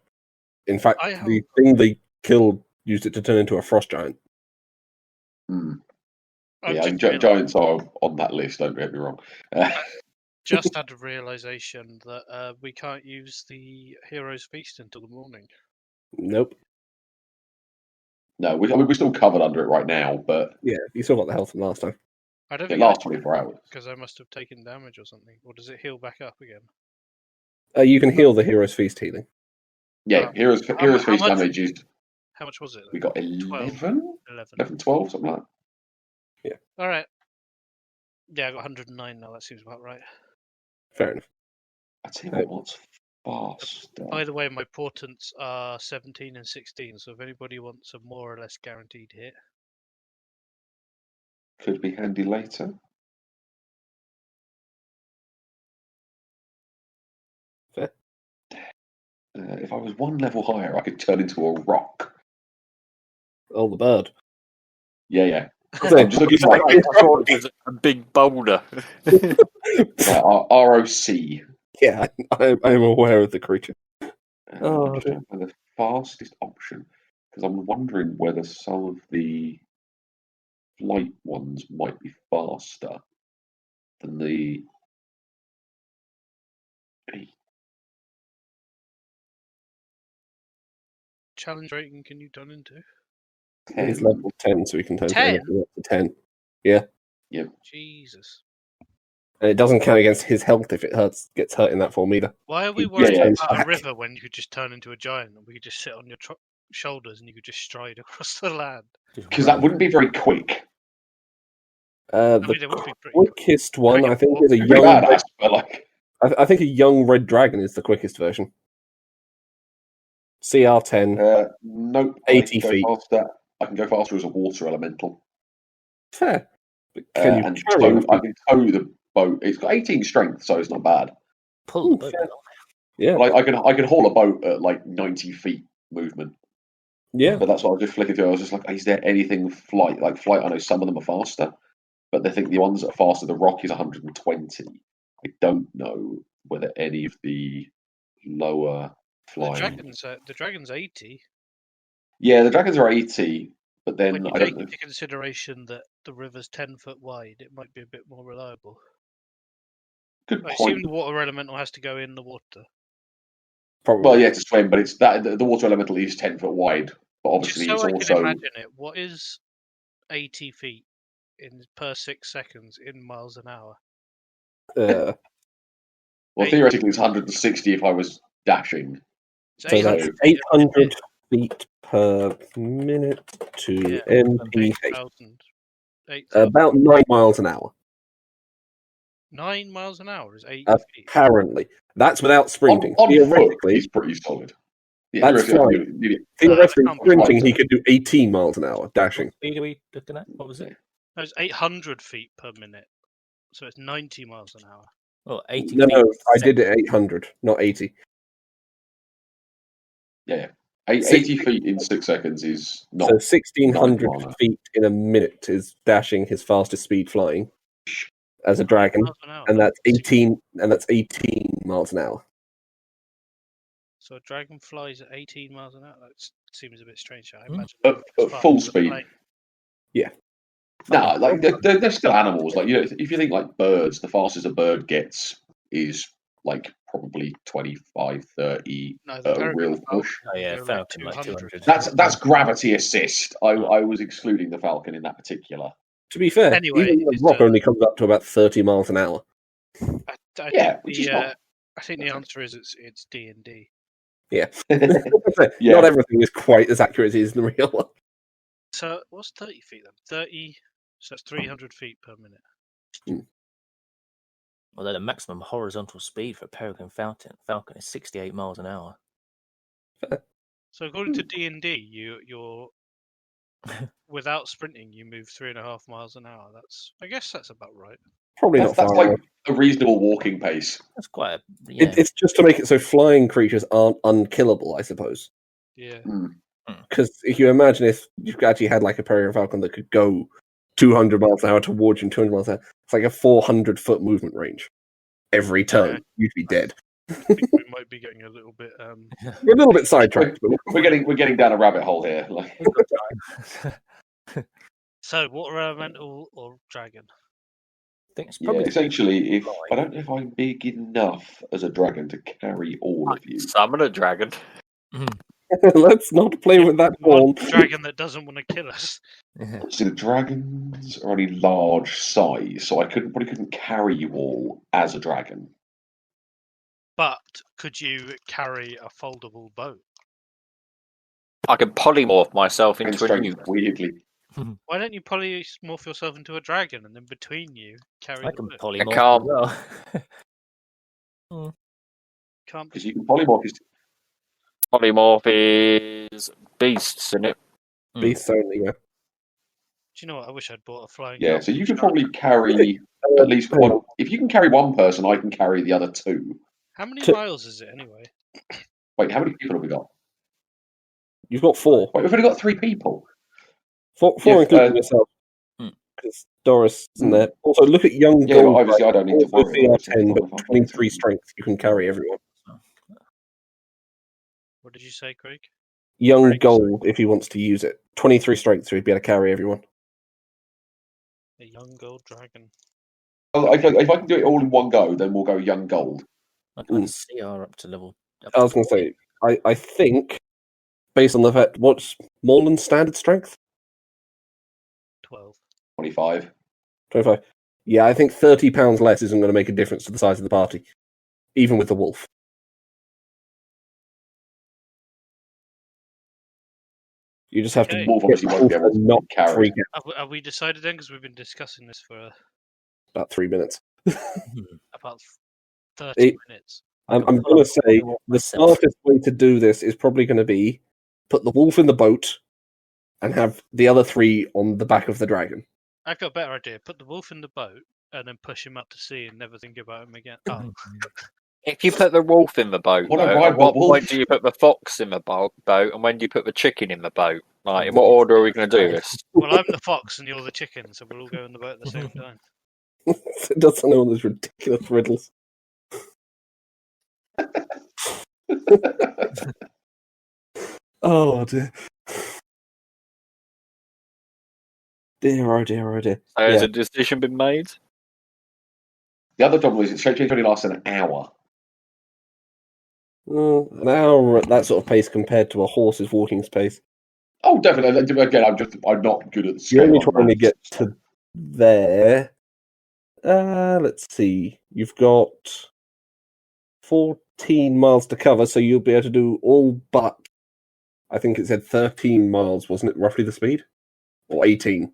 In fact, I the thing they killed used it to turn into a frost giant. Hmm. I've Yeah, and just, giants are on that list. Don't get me wrong. just had a realization that we can't use the Hero's Feast until the morning. Nope. No, we're still covered under it right now, but Yeah, you still got the health from last time. I don't it think lasts 24 hours. because I must have taken damage or something. Or does it heal back up again? You can heal the Hero's Feast healing. Yeah, Oh. Heroes How Feast much? damage is How much was it? we got 11, 11. 12, something like that. All right. Yeah, I got 109 now. That seems about right. Fair enough. I tell you what's faster. By the way, my portents are 17 and 16, so if anybody wants a more or less guaranteed hit. Could be handy later. Fair. If I was one level higher, I could turn into a rock. Oh, the bird. Yeah. So, I'm just looking for like I thought it was a big boulder. ROC. yeah, I am aware of the creature. Oh, I'm just trying to find the fastest option because I'm wondering whether some of the flight ones might be faster than the. Challenge rating can you turn into? He's level 10, so he can turn 10? anything up to 10. Yeah. Jesus. And it doesn't count against his health if it gets hurt in that form either. Why are we Yeah, worried yeah, about a back. river when you could just turn into a giant and we could just sit on your shoulders and you could just stride across the land? Because that wouldn't be very quick. The mean, it would be pretty quick. quickest one, I think, walk is a through Pretty young. badass, but like. I think a young red dragon is the quickest version. CR10, Nope. 80 feet. I can go faster as a water elemental. Fair. But can you and carry I can tow the boat. It's got 18 strength, so it's not bad. Pull the boat along. Yeah. Like I can haul a boat at like 90 feet movement. Yeah. But that's what I was just flicking through. I was just like, is there anything flight? Like flight, I know some of them are faster, but they think the ones that are faster, the rock is 120. I don't know whether any of the lower flying. The dragon's 80. Yeah, the dragons are 80, but then When you I take don't know. into consideration that the river's 10 foot wide, it might be a bit more reliable. Good I assume point. the water elemental has to go in the water. Probably. Well, yeah, to swim, but it's that the water elemental is 10 foot wide, but obviously Just so I it's can also. imagine it, what is 80 feet per 6 seconds in miles an hour? Well, theoretically, it's 160 if I was dashing. It's So 800 that's 800 feet per minute to MPH. 8,000. About 9 miles an hour. 9 miles an hour is 80 feet. Apparently. That's without sprinting. On foot, Theoretically, he's pretty solid. That's theoretically, I flying. can do it. Theoretically, can't be sprinting, right. he could do 18 miles an hour, dashing. What speed are we looking at? What was it? No, it's 800 feet per minute. So it's 90 miles an hour. Oh, 80 No, feet. no, I second. did it 800, not 80. Yeah. 80 feet in 6 seconds is not. So 1,600 not a feet in a minute is dashing his fastest speed flying as a dragon, Miles an hour. and that's 18 miles an hour. So a dragon flies at 18 miles an hour. That seems a bit strange. I Hmm. imagine At it's full faster than a speed. plane. No, like they're still animals. Like, you know, if you think like birds, the fastest a bird gets is like probably 25, 30 No, the at a real peregrine push. Oh yeah, They're like Falcon like 200. 200. That's gravity assist. I was excluding the falcon in that particular. To be fair, Anyway, even the it's, rock only comes up to about 30 miles an hour. I Yeah, think which the is not. I think the answer is it's D&D. Yeah. Yeah. Not everything is quite as accurate as it is in the real one. So what's 30 feet then? 30. So that's 300 feet per minute. Although the maximum horizontal speed for a peregrine falcon is 68 miles an hour. So according to D&D, you're without sprinting, you move 3.5 miles an hour. I guess that's about right. Probably That's not far like away. a reasonable walking pace. That's quite a yeah. It's just to make it so flying creatures aren't unkillable, I suppose. Yeah. Because if you imagine if you actually had like a peregrine falcon that could go 200 miles an hour towards you and 200 miles an hour, it's like a 400-foot movement range. Every turn, you'd be dead. I think we might be getting a little bit. We're a little bit sidetracked. But We're getting down a rabbit hole here. Like, So water elemental or dragon? I think it's yeah, probably essentially, if I don't know if I'm big enough as a dragon to carry all of you. Summon a dragon. let's not play with that One ball. dragon that doesn't want to kill us. See, the dragons are only large size, so I probably couldn't carry you all as a dragon. But could you carry a foldable boat? I can polymorph myself And into a strength, nuke. weirdly. Why don't you polymorph yourself into a dragon and then between you carry I the can boat? polymorph can't. as well. Can't Because you can polymorph. Polymorph is beasts, isn't it? Beasts only, yeah. Do you know what? I wish I'd bought a flying. Yeah, dog so you shark. could probably carry at least one. If you can carry one person, I can carry the other two. How many to- miles is it anyway? Wait, how many people have we got? You've got 4. Wait, we've only got 3 people. 4 Yeah, including yourself. Because Doris isn't there. Also, look at young Yeah, but gold. obviously I don't need to Also worry about it. CR10, but 23 strength. You can carry everyone. What did you say, Craig? Young Strength. gold, if he wants to use it. 23 strength, so he'd be able to carry everyone. A young gold dragon. If I can do it all in one go, then we'll go young gold. I got a CR up to level. I was going to say, I think, based on the fact, what's Morland's standard strength? 12. 25. 25. Yeah, I think 30 pounds less isn't going to make a difference to the size of the party, even with the wolf. You just have Okay. to Wolf obviously get the won't be wolf able to and not carry. freak out. Have we decided then? Because we've been discussing this for About 3 minutes. about 30 minutes. I'm going to say the myself. smartest way to do this is probably going to be put the wolf in the boat and have the other 3 on the back of the dragon. I've got a better idea. Put the wolf in the boat and then push him out to sea and never think about him again. Oh, If you put the wolf in the boat, What a though, ride, at what wolf. point do you put the fox in the boat, and when do you put the chicken in the boat? Like, in what order are we going to do this? well, I'm the fox and you're the chicken, so we'll all go in the boat at the same time. It doesn't know those ridiculous riddles. Oh dear. Dear, oh dear, oh dear. So has Yeah. a decision been made? The other trouble is, it only lasts an hour. An hour at that sort of pace compared to a horse's walking pace. Oh, definitely. Again, I'm not good at the You're scale. only on trying to maths. get to there. Let's see. You've got 14 miles to cover, so you'll be able to do all but, I think it said 13 miles, wasn't it, roughly the speed? Or 18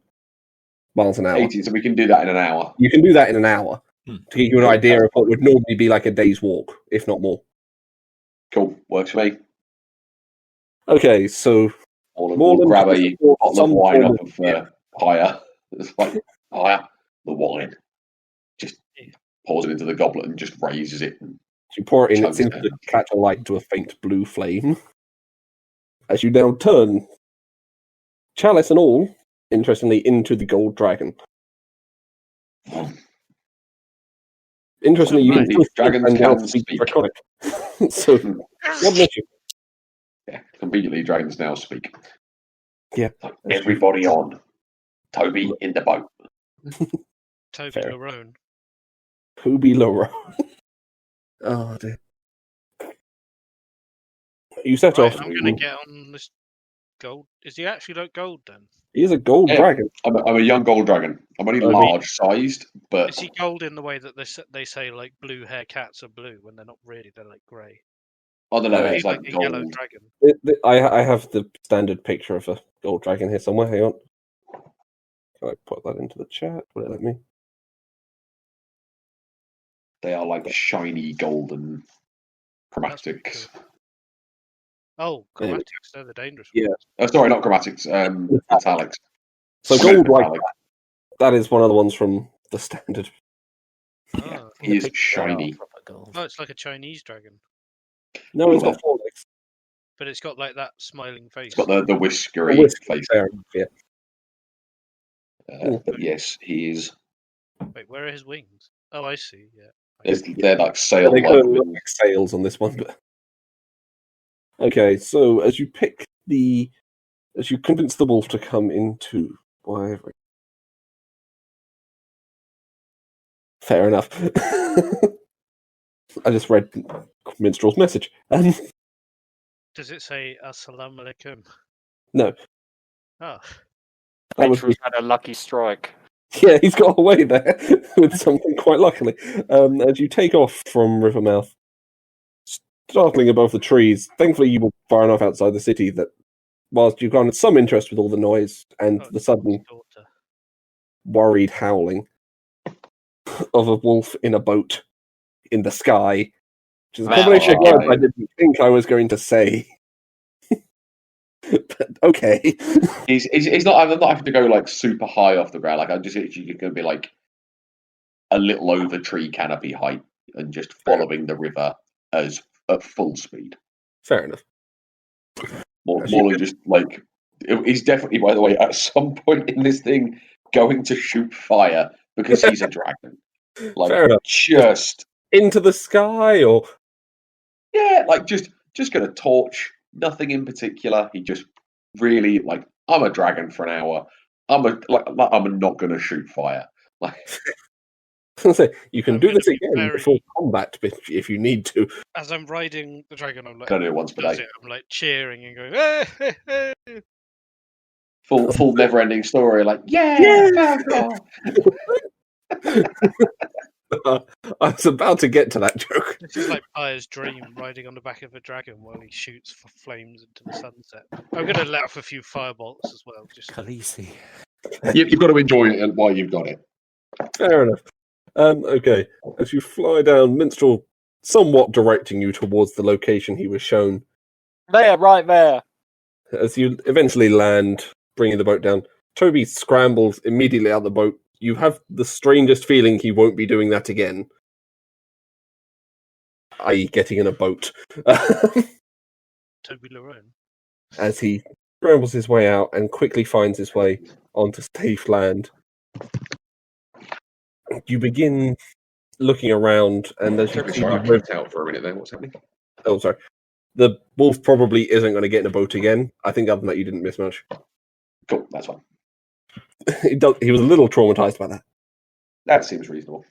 miles an hour. 18, so we can do that in an hour. You can do that in an hour, Hmm. to give you an idea of what would normally be like a day's walk, if not more. Cool, works for me. Okay, so We'll Morland grab has a bought bottle of some wine form off of higher. It's like higher, the wine. Just pours it into the goblet and just raises it. And you pour it in, it chugs seems down. to catch a light to a faint blue flame. As you now turn, chalice and all, interestingly, into the gold dragon. Interestingly, you Right. can still Dragons and now can speak speak. Draconic. So, what makes you? Yeah, conveniently, dragons now speak. Yeah. Everybody on. Toby in the boat. Toby Fair. Larone. Who be Laura? Oh dear. You set Right, off. I'm going to get on this gold. Is he actually like gold then? He is a gold Yeah. dragon. I'm a young gold dragon. I'm only I mean- large sized, but Is he gold in the way that they say like blue hair cats are blue when they're not really? They're like grey. I don't know. Uh, It's like a yellow gold. dragon. I have the standard picture of a gold dragon here somewhere. Hang on. Can I put that into the chat? Will it let me? They are like shiny golden That's pretty chromatics. cool. Oh, There we go. chromatics, they're the dangerous Yeah. ones. Oh, sorry, not chromatics. Metallics. So Swift gold like metallic. that is one of the ones from the standard. Oh. He is The picture shiny. of proper gold. Oh, it's like a Chinese dragon, No, it's got 4 legs. but it's got like that smiling face. It's got the whiskery Whisk, face. fair enough, yeah. But yes, he is. Wait, where are his wings? Oh, I see. Yeah. They're like sail They kind of like look like sails on this one, but okay. So as you convince the wolf to come into, fair enough. I just read Minstrel's message. Does it say Assalamu alaikum? No, Oh, that was Petrus had a lucky strike. yeah. He's got away there with something quite luckily. As you take off from Rivermouth, startling above the trees. Thankfully, you were far enough outside the city that, whilst you garnered some interest with all the noise and oh, the sudden his daughter. worried howling of a wolf in a boat in the sky, which is a Wow. combination of words I Right. didn't think I was going to say. But okay. he's not. I'm not having to go like super high off the ground. Like I'm just literally going to be like a little over tree canopy height and just following the river as at full speed. Fair enough. More As you than just like he's definitely, by the way, at some point in this thing going to shoot fire because he's a dragon. Like Fair enough. just Into the sky, or yeah, like just gonna torch. Nothing in particular. He just really like I'm a dragon for an hour. I'm not going to shoot fire. Like, So you can I'm do gonna this be again very- before combat if you need to. As I'm riding the dragon, I'm like, don't do it once per does day. it, I'm like cheering and going, hey, hey, hey. Full never-ending story. Like, Yeah! Falcor! I was about to get to that joke. This is like Pyre's dream, riding on the back of a dragon while he shoots flames into the sunset. I'm going to let off a few firebolts as well. Just Khaleesi. You've got to enjoy it while you've got it. Fair enough. Okay, as you fly down, Minstrel somewhat directing you towards the location he was shown. There, right there. As you eventually land, bringing the boat down, Toby scrambles immediately out the boat. You have the strangest feeling he won't be doing that again. I.e. getting in a boat. Toby Larone. As he scrambles his way out and quickly finds his way onto safe land. You begin looking around, and as you see Sorry, I the river... clicked out for a minute there. What's happening? Oh, sorry. The wolf probably isn't going to get in a boat again. I think other than that, you didn't miss much. Cool, that's fine. He was a little traumatized by that. That seems reasonable.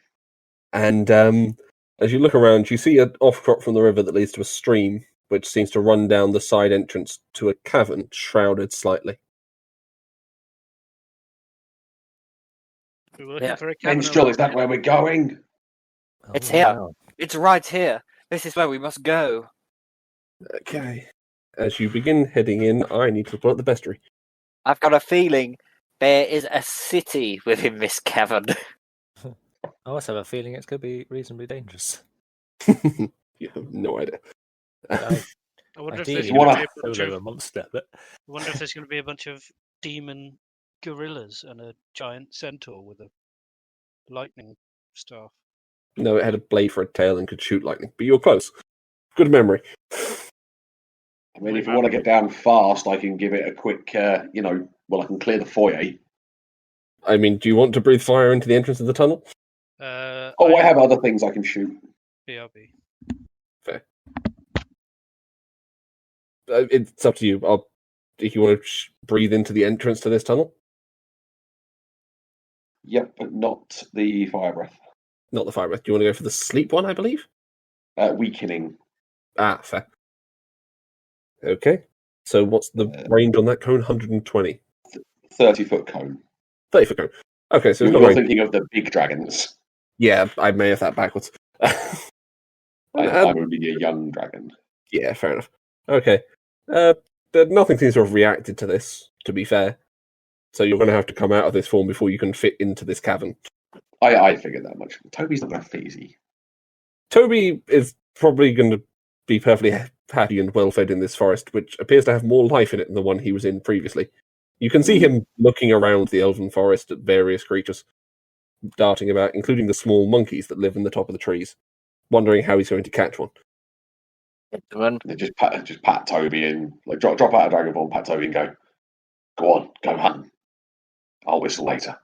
And as you look around, you see an offcrop from the river that leads to a stream, which seems to run down the side entrance to a cavern, shrouded slightly. We were looking Yeah. for a cabin. Minstrel, is that where we're going? It's Oh, here. wow. It's right here. This is where we must go. Okay. As you begin heading in, I need to pull up the bestiary. I've got a feeling there is a city within this cavern. I also have a feeling it's going to be reasonably dangerous. You have no idea. I I wonder if ideally there's wanna going to be a bunch solo of. a monster, but I wonder if there's going to be a bunch of demon gorillas and a giant centaur with a lightning staff. No, it had a blade for a tail and could shoot lightning, but you're close. Good memory. I mean, if you want to get down fast, I can give it a quick, I can clear the foyer. I mean, do you want to breathe fire into the entrance of the tunnel? I have other things I can shoot. BRB. It's up to you. If you want to breathe into the entrance to this tunnel, Yep, but not the fire breath. not the fire breath. Do you want to go for the sleep one? I believe. Weakening. Ah, fair. Okay. So what's the range on that cone? 120. 30-foot cone. 30 foot cone. Okay, so it's not You're range. thinking of the big dragons. Yeah, I may have that backwards. I'm only a young dragon. Yeah, fair enough. Okay. Nothing seems to have reacted to this, to be fair. So you're going to have to come out of this form before you can fit into this cavern. I figured that much. Toby's not that easy. Toby is probably going to be perfectly happy and well fed in this forest, which appears to have more life in it than the one he was in previously. You can see him looking around the elven forest at various creatures darting about, including the small monkeys that live in the top of the trees, wondering how he's going to catch one. Gentlemen, Just pat Toby and drop out a dragon form, pat Toby and go on, go hunt. I'll whistle later.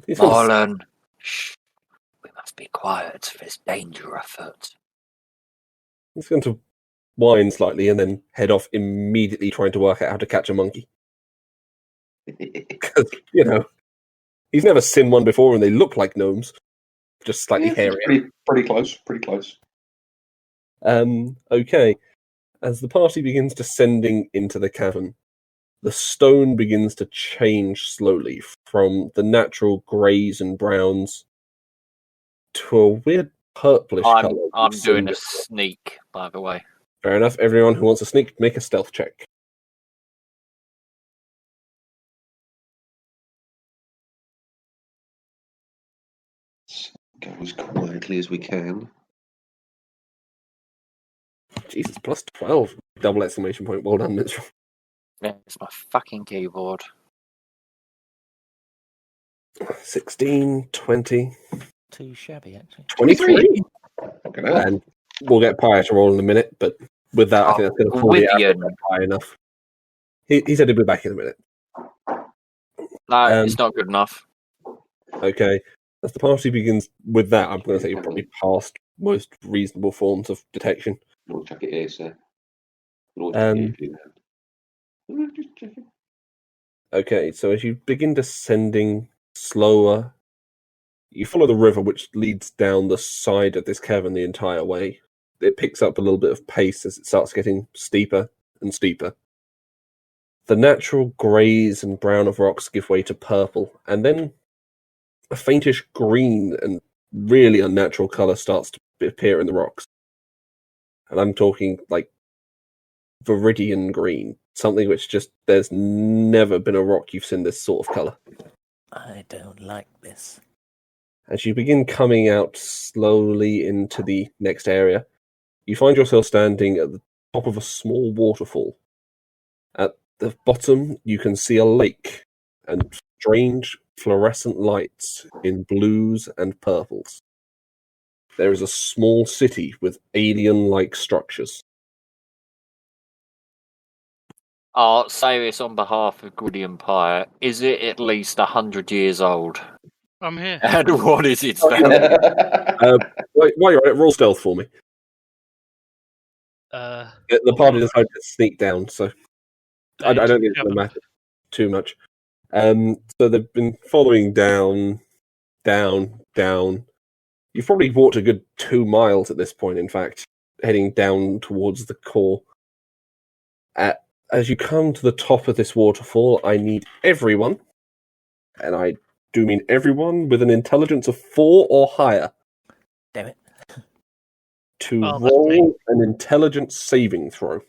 He's going to Marlon, shh. We must be quiet. There's danger afoot. He's going to whine slightly and then head off immediately trying to work out how to catch a monkey. Because, he's never seen one before and they look like gnomes. Just slightly hairier. Pretty close. Okay. As the party begins descending into the cavern, the stone begins to change slowly from the natural greys and browns to a weird purplish colour. I'm doing a sneak, by the way. Fair enough. Everyone who wants to sneak, make a stealth check. Go as quietly as we can. Jesus, plus 12. Double exclamation point. Well done, Minstrel. Yeah, it's my fucking keyboard. 16, 20, too shabby, actually. 23. Fucking hell. And we'll get Pyre to roll in a minute, but with that, I think that's going to pull the average high enough. He said he'll be back in a minute. No, it's not good enough. Okay. As the party begins with that, I'm going to say you're probably past most reasonable forms of detection. We'll check it here, sir. Um, Just checking. Okay, so as you begin descending slower, you follow the river which leads down the side of this cavern the entire way. It picks up a little bit of pace as it starts getting steeper and steeper. The natural greys and brown of rocks give way to purple, and then a faintish green and really unnatural colour starts to appear in the rocks. And I'm talking like viridian green, something which just, there's never been a rock you've seen this sort of colour. I don't like this. As you begin coming out slowly into the next area, you find yourself standing at the top of a small waterfall. At the bottom, you can see a lake and strange fluorescent lights in blues and purples. There is a small city with alien-like structures. I'll say this on behalf of Good Empire. Is it at least 100 years old? I'm here. And what is its Oh, value? While you're at it, roll stealth for me. The party decided to sneak down, so I don't think it's going to matter too much. So they've been following down. You've probably walked a good 2 miles at this point, in fact, heading down towards the core. As you come to the top of this waterfall, I need everyone, and I do mean everyone, with an intelligence of 4 or higher. Damn it. To that's me. roll an intelligence saving throw.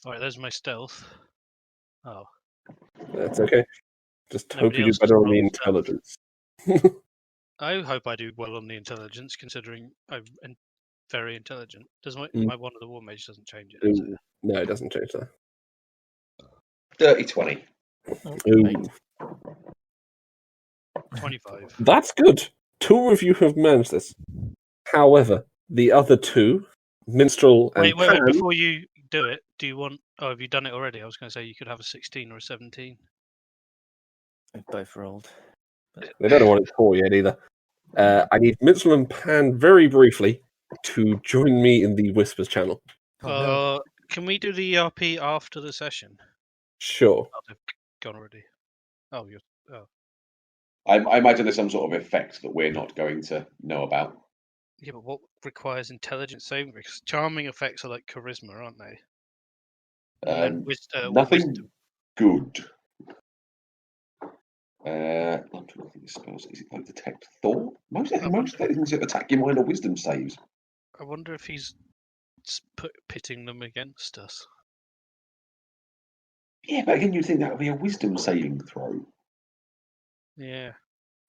Alright, there's my stealth. Oh. That's okay. Just hope Nobody you do else better has on the rolled stealth. intelligence. I hope I do well on the intelligence, considering I'm very intelligent. Does my one of the war mage doesn't change it? Does it? Ooh, no, it doesn't change that. Dirty 20. Ooh, 25. that's good. 2 of you have managed this. However, the other 2, Minstrel and Wait, Pan, before you do it, do you want... Oh, have you done it already? I was going to say you could have a 16 or a 17. We both rolled. they don't know what it's for yet either. I need Minstrel and Pan very briefly to join me in the Whispers channel. Oh, no. Can we do the ERP after the session? Sure. Oh, they've gone already. Oh, you're... Oh. I imagine there's some sort of effect that we're not going to know about. Yeah, but what requires intelligence saving? Because charming effects are like charisma, aren't they? And then Nothing wisdom. good. I'm trying to think of spells. Is it like detect thought? Most things that attack your mind are wisdom saves. I wonder if he's pitting them against us. Yeah, but again, you'd think that would be a wisdom saving throw. Yeah.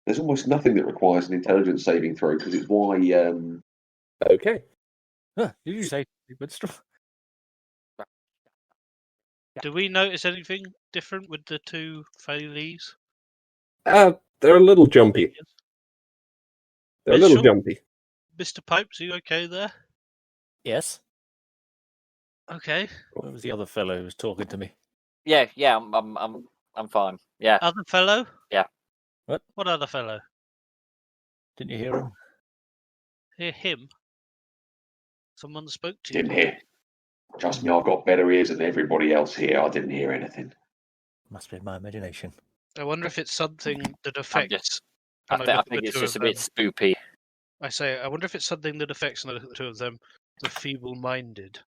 There's almost nothing that requires an intelligence saving throw because it's why. Okay. Huh, did you say Minstrel? Do we notice anything different with the 2 Faileys? They're a little jumpy. They're a little Minstrel? jumpy. Mr. Pipes, are you okay there? Yes. Okay. What was the other fellow who was talking to me? Yeah, I'm fine. Yeah. Other fellow? Yeah. What other fellow? Didn't you hear him? Hear him? Someone spoke to you. Didn't hear. Trust me, I've got better ears than everybody else here. I didn't hear anything. Must be my imagination. I wonder if it's something that affects... I and look think at the it's 2 just a of bit them. spoopy. I say, I wonder if it's something that affects, and I look at the 2 of them, the feeble-minded.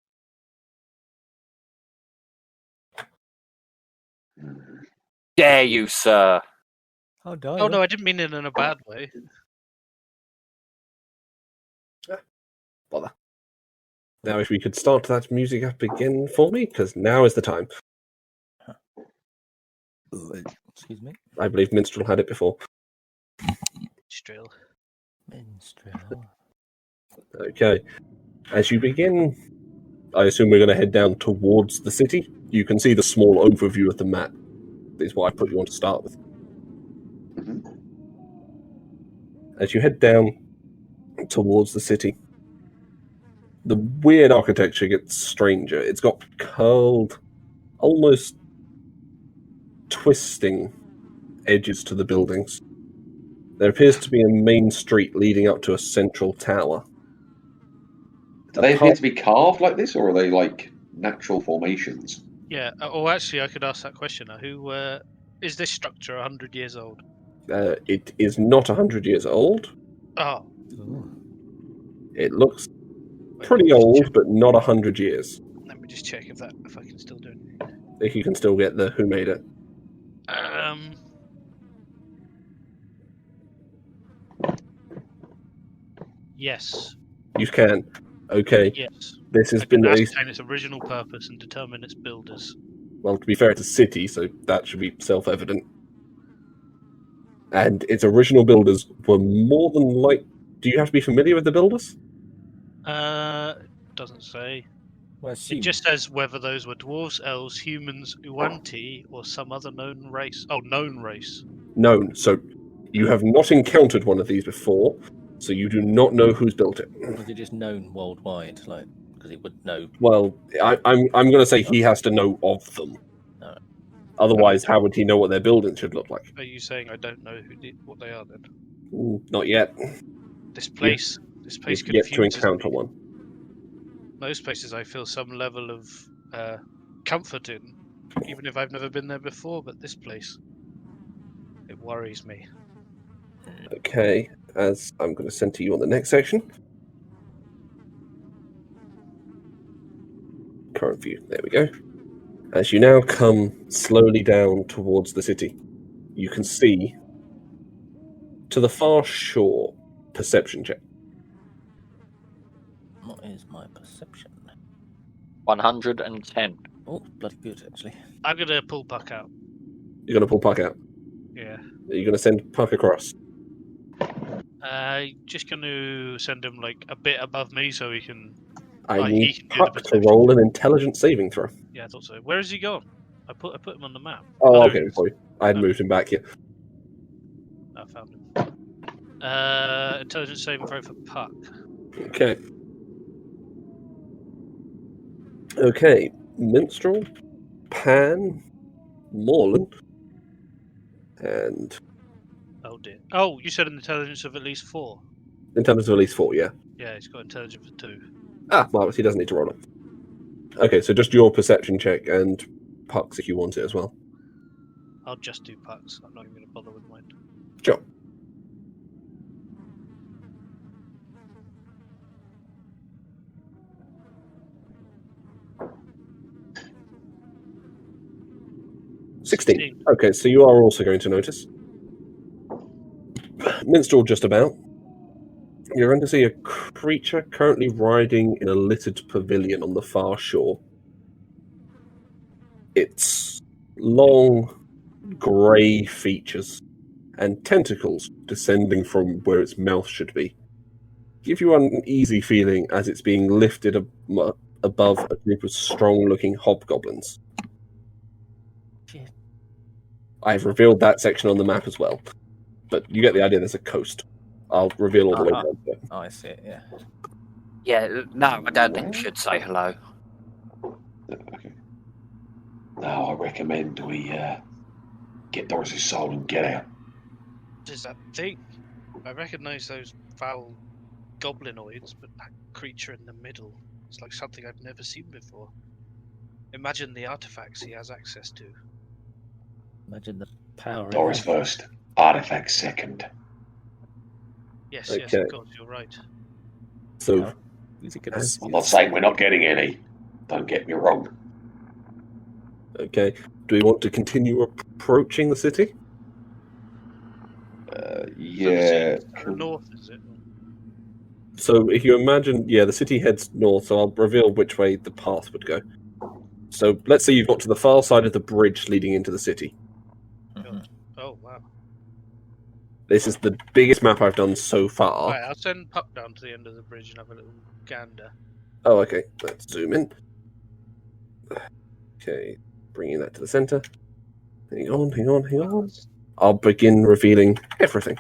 Dare you, sir? Oh, die. Oh, no, I didn't mean it in a bad way. Bother. Now, if we could start that music up again for me, because now is the time. Excuse me. I believe Minstrel had it before. Minstrel. Minstrel. Okay. As you begin, I assume we're going to head down towards the city. You can see the small overview of the map. This is what I put you on to start with. Mm-hmm. As you head down towards the city, the weird architecture gets stranger. It's got curled, almost twisting edges to the buildings. There appears to be a main street leading up to a central tower. Do they appear to be carved like this, or are they like natural formations? Yeah. Or actually, I could ask that question now. Who is this structure 100 years old? It is not 100 years old. Oh, Ooh. It looks wait, pretty let me just old, check- but not 100 years. Let me just check if I can still do it. If you can still get the who made it. Yes. You can. Okay. Yes. This has I can been a ascertain its original purpose and determine its builders. well, to be fair, it's a city, so that should be self-evident. And its original builders were more than like. Do you have to be familiar with the builders? Doesn't say. Well, I It assume just says whether those were dwarves, elves, humans, Uanti, or some other known race. Oh, known race. Known. So you have not encountered one of these before, so you do not know who's built it. was it just known worldwide, like because it would know. Well, I'm going to say he has to know of them. Alright. Otherwise, how would he know what their buildings should look like? Are you saying I don't know what they are then? Not yet. This place You've yet to confuses encounter me. one. Most places I feel some level of comfort in, even if I've never been there before. But this place, it worries me. Okay, as I'm going to send to you on the next section. Current view. There we go. As you now come slowly down towards the city, you can see to the far shore. Perception check. What is my perception? 110. Oh, bloody good actually. I'm gonna pull Puck out. You're going to pull Puck out. Yeah. Are you going to send Puck across? Just gonna send him like a bit above me so he can. I he need can do the Puck to perception roll check. an intelligence saving throw. Yeah, I thought so. Where has he gone? I put him on the map. Oh, I'll there get he him is. for you. I had Oh. moved him back here. I found him. Intelligence saving throw for Puck. Okay. Okay. Minstrel, Pan, Morland, and Oh dear. Oh, you said an intelligence of at least 4. intelligence of at least 4, yeah. Yeah, he's got intelligence for 2. Ah, marvellous. He doesn't need to roll it. Okay, so just your perception check and Puck's if you want it as well. I'll just do Puck's. I'm not even going to bother with mine. Sure. $16. Okay, so you are also going to notice. Minstrel just about. You're going to see a creature currently riding in a littered pavilion on the far shore. Its long, grey features and tentacles descending from where its mouth should be give you an uneasy feeling as it's being lifted above a group of strong-looking hobgoblins. Shit. I've revealed that section on the map as well, but you get the idea. There's a coast. I'll reveal all the way Uh-huh. down there. Oh, I see it. Yeah. Yeah, no, I don't think we should say hello. Okay. Now I recommend we get Doris's soul and get out. What is that thing? I recognise those foul goblinoids, but that creature in the middle, it's like something I've never seen before. Imagine the artifacts he has access to. Imagine the power. Doris first, artifacts second. Yes, yes, Okay. of course, you're right. So, Is it gonna Yes. see I'm not us? saying we're not getting any. Don't get me wrong. okay, do we want to continue approaching the city? Yeah. To the north, is it? So, if you imagine, yeah, the city heads north, so I'll reveal which way the path would go. So, let's say you've got to the far side of the bridge leading into the city. Mhm. Oh, wow. This is the biggest map I've done so far. Right, I'll send Puck down to the end of the bridge and have a little gander. Oh, okay. Let's zoom in. Okay, bringing that to the center. Hang on. I'll begin revealing everything.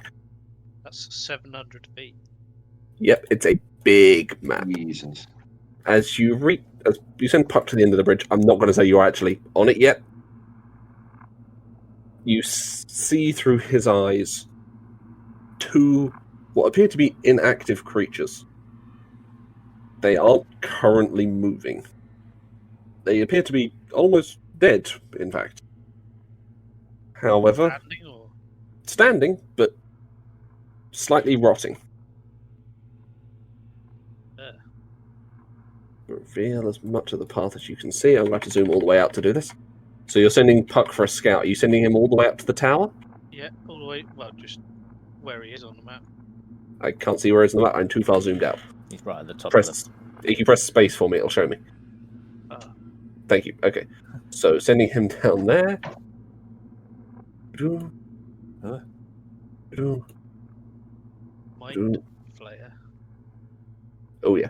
That's 700 feet. Yep, it's a big map. Jesus. As you send Puck to the end of the bridge, I'm not going to say you're actually on it yet. You see through his eyes two what appear to be inactive creatures. They aren't currently moving. They appear to be almost dead, in fact. However, Standing or standing, but slightly rotting. Reveal as much of the path as you can see. I'm going to zoom all the way out to do this. So you're sending Puck for a scout. Are you sending him all the way up to the tower? yeah, all the way. Well, just where he is on the map. I can't see where it's on the map. I'm too far zoomed out. He's right at the top of Press. the... If you press space for me, it'll show me. Thank you. Okay. So sending him down there. Huh? Mind Flayer. Oh yeah.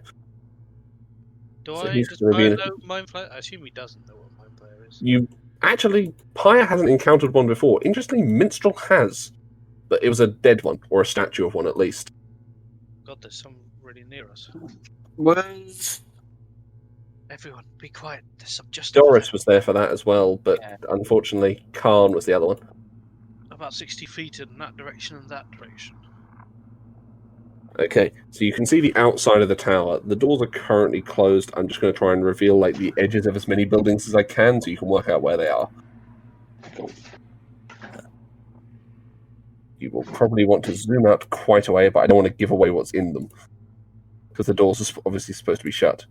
Do So I he's does gonna be Pyre in a- know Mind Flayer? I assume he doesn't know what Mind Flayer is. You actually, Pyre hasn't encountered one before. Interestingly, Minstrel has, but it was a dead one or a statue of one at least. God, there's some really near us. Everyone, be quiet. There's some just Doris was there for that as well, but Yeah. unfortunately, Khan was the other one. about 60 feet in that direction and that direction. Okay, so you can see the outside of the tower. The doors are currently closed. I'm just going to try and reveal like the edges of as many buildings as I can, so you can work out where they are. Cool. You will probably want to zoom out quite a way, but I don't want to give away what's in them because the doors are obviously supposed to be shut.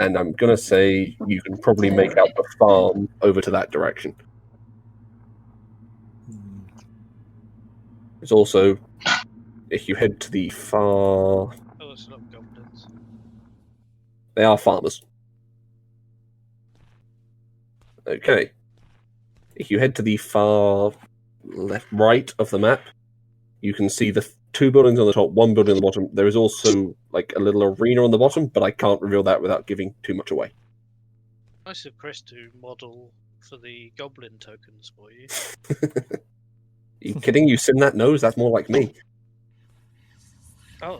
And I'm going to say you can probably make out the farm over to that direction. There's also, if you head to the far... Oh, it's not goblins. They are farmers. Okay. If you head to the far right of the map, you can see the two buildings on the top, one building on the bottom. There is also like a little arena on the bottom, but I can't reveal that without giving too much away. Nice of Chris to model for the goblin tokens for you. Are you kidding? You sim that nose? That's more like me. Oh,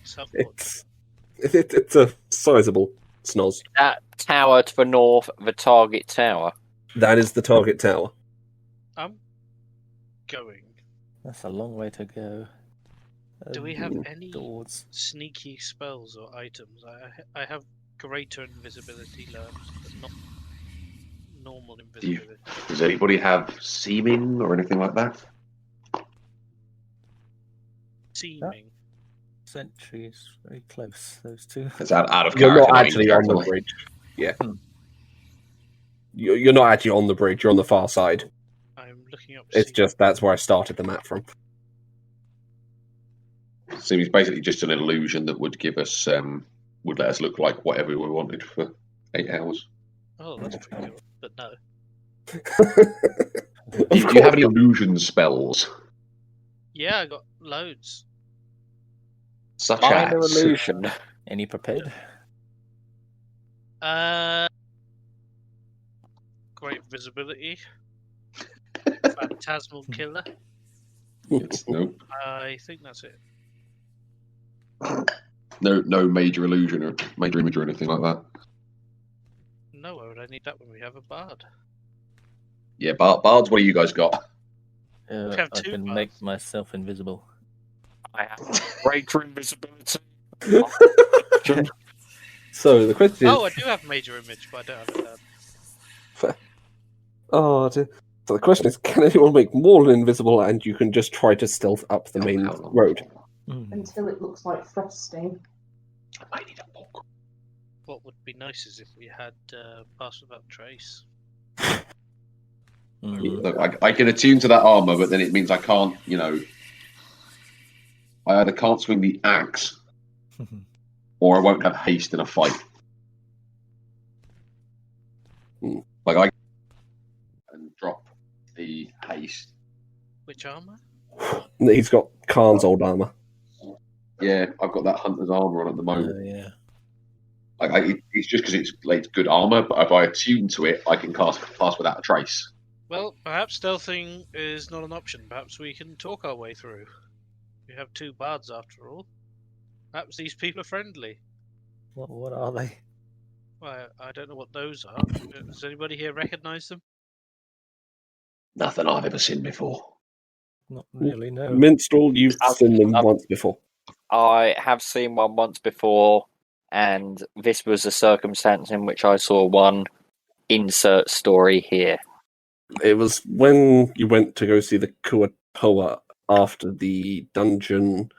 so It's a sizable snoz. That tower to the north, the target tower. That is the target tower. I'm going. That's a long way to go. Do we have any doors? sneaky spells or items? I have greater invisibility learned, but not normal invisibility. Does anybody have seeming or anything like that? Seeming. Sentry is very close. Those two. It's out of You're character. not in actually on the character. bridge. Yeah. You're not actually on the bridge. You're on the far side. I'm looking up. It's seeming. just that's where I started the map from. Seems basically just an illusion that would give us, would let us look like whatever we wanted for 8 hours. Oh, that's pretty cool. But no. Do you have any illusion spells? Yeah, I got loads. Such Minor as illusion. Any prepared? Great visibility. Phantasmal killer. Nope. I think that's it. No major illusion or major image or anything like that. No, why would I need that when we have a bard? Yeah, bards. What do you guys got? have I two can paths. make myself invisible. I have greater invisibility. So the question is, Oh, I do have major image, but I don't have that. So the question is, can anyone make more invisible, and you can just try to stealth up the main road? Until it looks like frosting. I need a book. What would be nice is if we had Pass Without Trace. Look, I can attune to that armor, but then it means I can't. I either can't swing the axe, or I won't have haste in a fight. Like I and drop the haste. Which armor? He's got Khan's old armor. Yeah, I've got that hunter's armor on at the moment. Yeah. It's just because it's good armor, but if I attune to it, I can pass without a trace. Well, perhaps stealthing is not an option. Perhaps we can talk our way through. We have two bards after all. Perhaps these people are friendly. What are they? Well, I don't know what those are. Does anybody here recognise them? Nothing I've ever seen before. Not really, no. Minstrel, you've seen them once before. I have seen one once before. and this was a circumstance in which I saw one insert story here. It was when you went to go see the Kuatoa after the dungeon,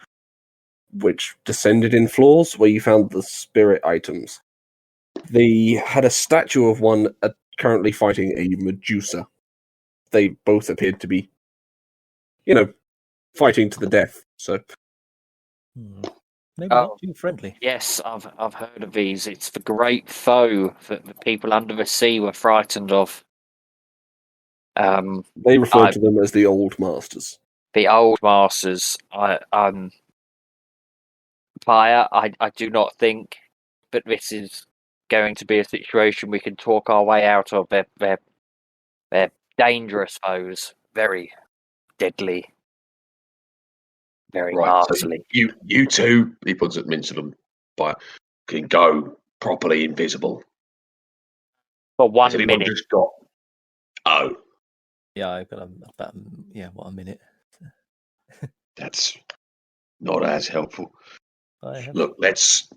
which descended in floors, where you found the spirit items. They had a statue of one currently fighting a Medusa. They both appeared to be, fighting to the death. So, Maybe not too friendly. Yes, I've heard of these. It's the great foe that the people under the sea were frightened of. they referred to them as the Old Masters. The Old Masters. Fire. I do not think that this is going to be a situation we can talk our way out of. They're dangerous foes, very deadly, very Right, so ghastly. you two, he puts it into them, can go properly invisible. For 1 Has anyone minute. just got? Oh, Yeah, I've got about a minute. that's not as helpful. I have Look, let's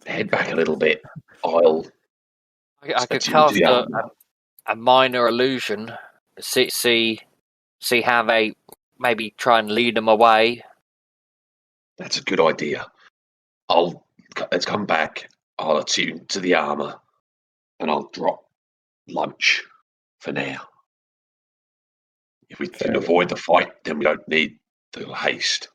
head back a little bit. I could Step cast into the armor. a minor illusion. See how they maybe try and lead them away. That's a good idea. Let's come back. I'll attune to the armor, and I'll drop lunch for now. If we can avoid the fight, then we don't need the haste.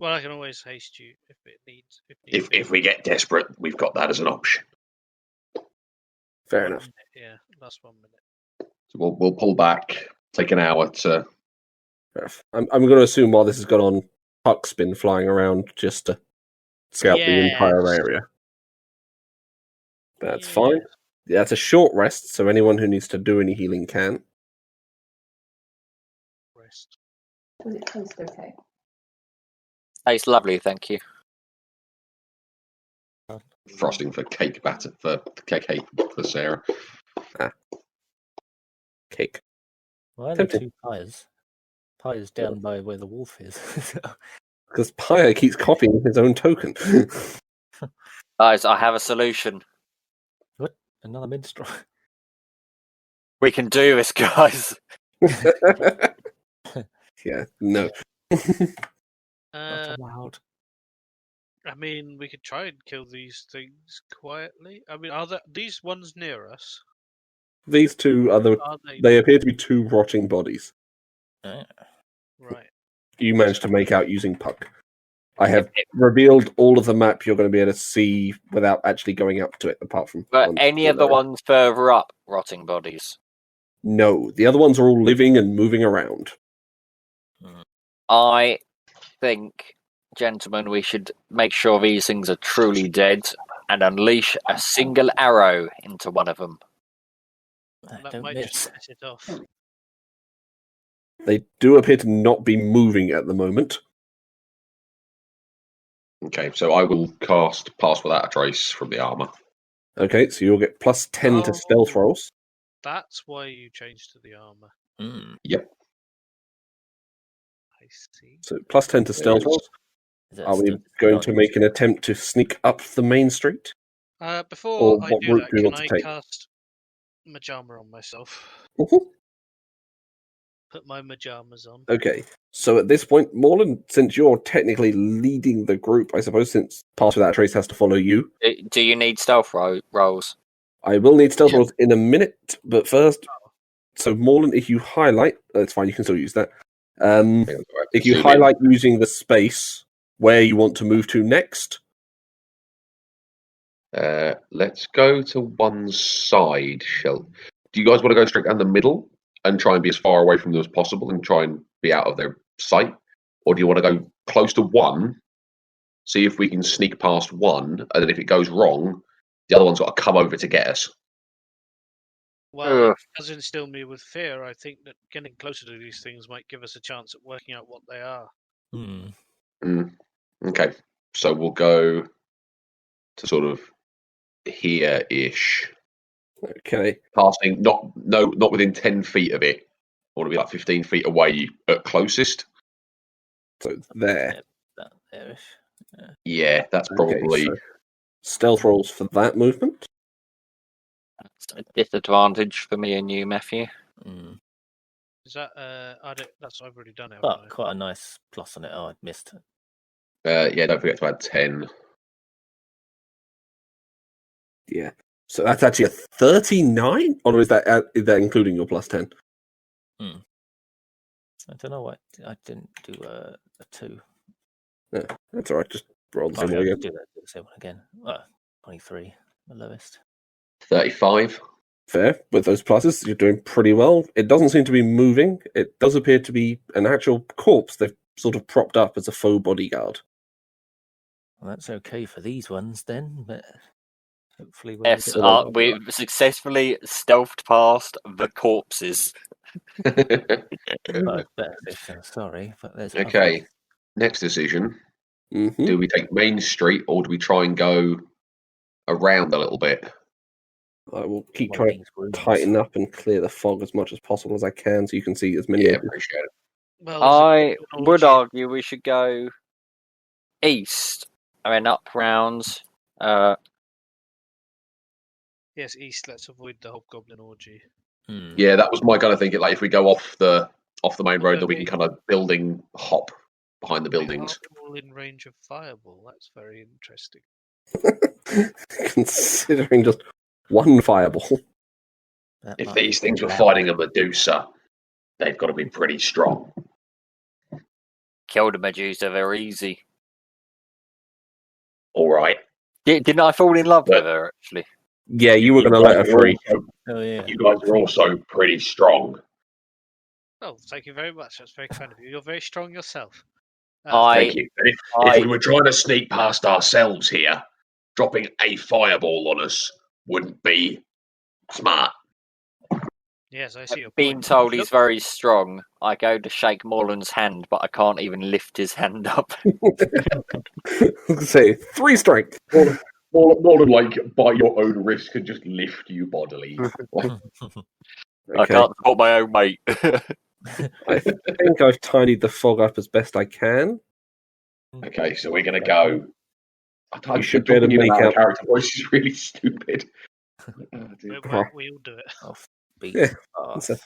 Well, I can always haste you if it needs. If we get desperate, we've got that as an option. Fair enough. Yeah, last 1 minute. So we'll pull back. Take an hour to. I'm going to assume while this has gone on, Puck's been flying around just to scout the entire Yes. area. That's fine. Yeah, it's a short rest, so anyone who needs to do any healing can. Rest. Does it taste okay? Tastes lovely, thank you. Frosting for cake batter for Sarah. Cake. Why are there Tempting. 2 pyres? Pyre's down by where the wolf is. Because Pyre keeps copying his own token. Guys, I have a solution. What? Another minstrel? We can do this, guys. Yeah, no. Not allowed. I mean, we could try and kill these things quietly. I mean, are these ones near us? These two are Are they? they appear to be 2 rotting bodies. Right. You managed to make out using Puck. I have revealed all of the map you're going to be able to see without actually going up to it, apart from... But any of the ones further up, rotting bodies? No, the other ones are all living and moving around. I think, gentlemen, we should make sure these things are truly dead and unleash a single arrow into one of them. That Don't might miss. just set it off. They do appear to not be moving at the moment. Okay, so I will cast Pass Without a Trace from the armor. Okay, so you'll get plus 10 to stealth Oh. rolls. That's why you changed to the armor. Yep. I see. So plus 10 to stealth is. rolls. Is that Are we still going to not make an attempt to sneak up the main street? Before Or I what do route that, do you can want I to take? cast Majama on myself? Mhm. Put my Majamas on. Okay, so at this point, Morland, since you're technically leading the group, I suppose since Pass Without a Trace has to follow you, Do you need stealth rolls? I will need stealth Yeah. rolls in a minute, but first, so Morland, if you highlight, that's fine, you can still use that. If you Zoom in. highlight using the space where you want to move to next, Let's go to one side. Do you guys want to go straight down the middle and try and be as far away from them as possible and try and be out of their sight? Or do you want to go close to one, see if we can sneak past one, and then if it goes wrong, the other one's got to come over to get us? Well, Ugh. it does instill me with fear. I think that getting closer to these things might give us a chance at working out what they are. Okay, so we'll go to sort of here-ish. okay, Passing, not within 10 feet of it. I want to be like 15 feet away at closest. so there. There-ish. Yeah, that's Okay, probably... stealth rolls for that movement. It's a disadvantage for me and you, Matthew. Mm. Is that that's I've already done it. But haven't I? quite a nice plus on it. Oh, I missed. Yeah, don't forget to add 10. Yeah. So that's actually a 39? Or is that including your plus 10? I don't know why I didn't do a 2. No, that's all right. Just roll the Oh, same yeah, one do again. the same one again. 23, the lowest. 35. Fair. With those pluses, you're doing pretty well. It doesn't seem to be moving. It does appear to be an actual corpse they've sort of propped up as a faux bodyguard. Well, that's okay for these ones then, but hopefully we'll Yes, get we've successfully stealthed past the corpses. better safe than sorry, but there's Okay, next decision. Mm-hmm. Do we take Main Street or do we try and go around a little bit? I will keep one of trying to these rooms. tighten up and clear the fog as much as possible as I can so you can see as many Yeah, of them. appreciate it. Well, I there's would a- argue we should go east. I mean, up rounds. Yes, east. Let's avoid the hobgoblin orgy. Hmm. Yeah, that was my kind of thinking. Like, if we go off the main road, then we can Okay. kind of building hop behind the buildings. We are all in range of fireball. That's very interesting. Considering just one fireball. That If might these be things were loud. fighting a Medusa, they've got to be pretty strong. Kill the Medusa very easy. All right. Didn't I fall in love But- with her, actually? Yeah, you were going to let her free. Oh yeah. You guys are also pretty strong. Oh, thank you very much. That's very kind of you. You're very strong yourself. Thank you. And if I we were trying to sneak past ourselves here, dropping a fireball on us wouldn't be smart. Yes, I see your being point. told Look, he's very strong, I go to shake Morland's hand, but I can't even lift his hand up. Say 3 strength. More than like by your own risk and just lift you bodily. I Okay. can't support my own mate. I think I've tidied the fog up as best I can. Okay, so we're gonna go. I You should be able to talking make about out- character voice is really stupid. Oh, dear. we all do it. Beat Yeah, off. so-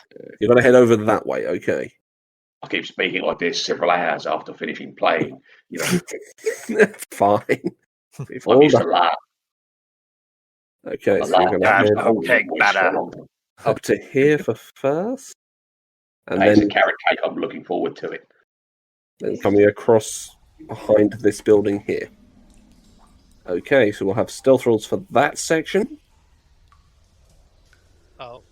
You're going to head over that way, okay? I keep speaking like this several hours after finishing playing. You know, Fine. I'm Hold used to on. laugh. Okay, I so we're laugh going to down head the whole thing Take better. up to here for first, and It's a then carrot cake. I'm looking forward to it. coming across behind this building here. Okay, so we'll have stealth rolls for that section. Oh,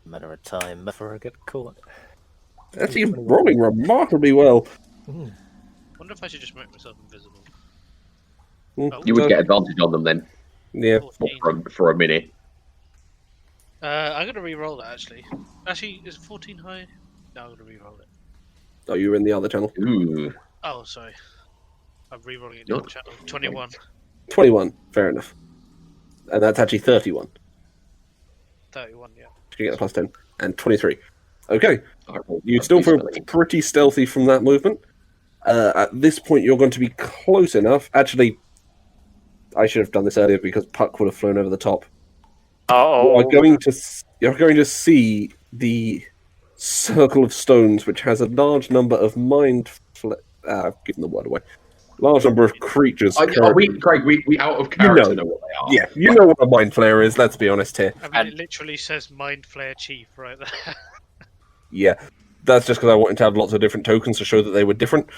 Matter of time before I get caught. Actually, rolling remarkably well. wonder if I should just make myself invisible. Mm, Oh. You would so- get advantage on them then Yeah, 14. for a minute. I'm gonna re-roll that actually. Actually, is 14 high? No, I'm gonna re-roll it. oh, you were in the other channel. Ooh, Oh, sorry. I'm re-rolling it in Not the channel. 21. 21, fair enough. And that's actually 31. 31, yeah. You get a plus 10. And 23. Okay, I rolled you a still feel decently. pretty stealthy from that movement. At this point, you're going to be close enough. Actually, I should have done this earlier because Puck would have flown over the top. Oh, You're going to see the circle of stones, which has a large number of I've given the word away. Large number of creatures. Are we, currently- Craig? We out of character know. know what they are. Yeah, you know what a mind flare is. Let's be honest here. I mean, And- it literally says Mind Flare Chief right there. Yeah, that's just because I wanted to have lots of different tokens to show that they were different.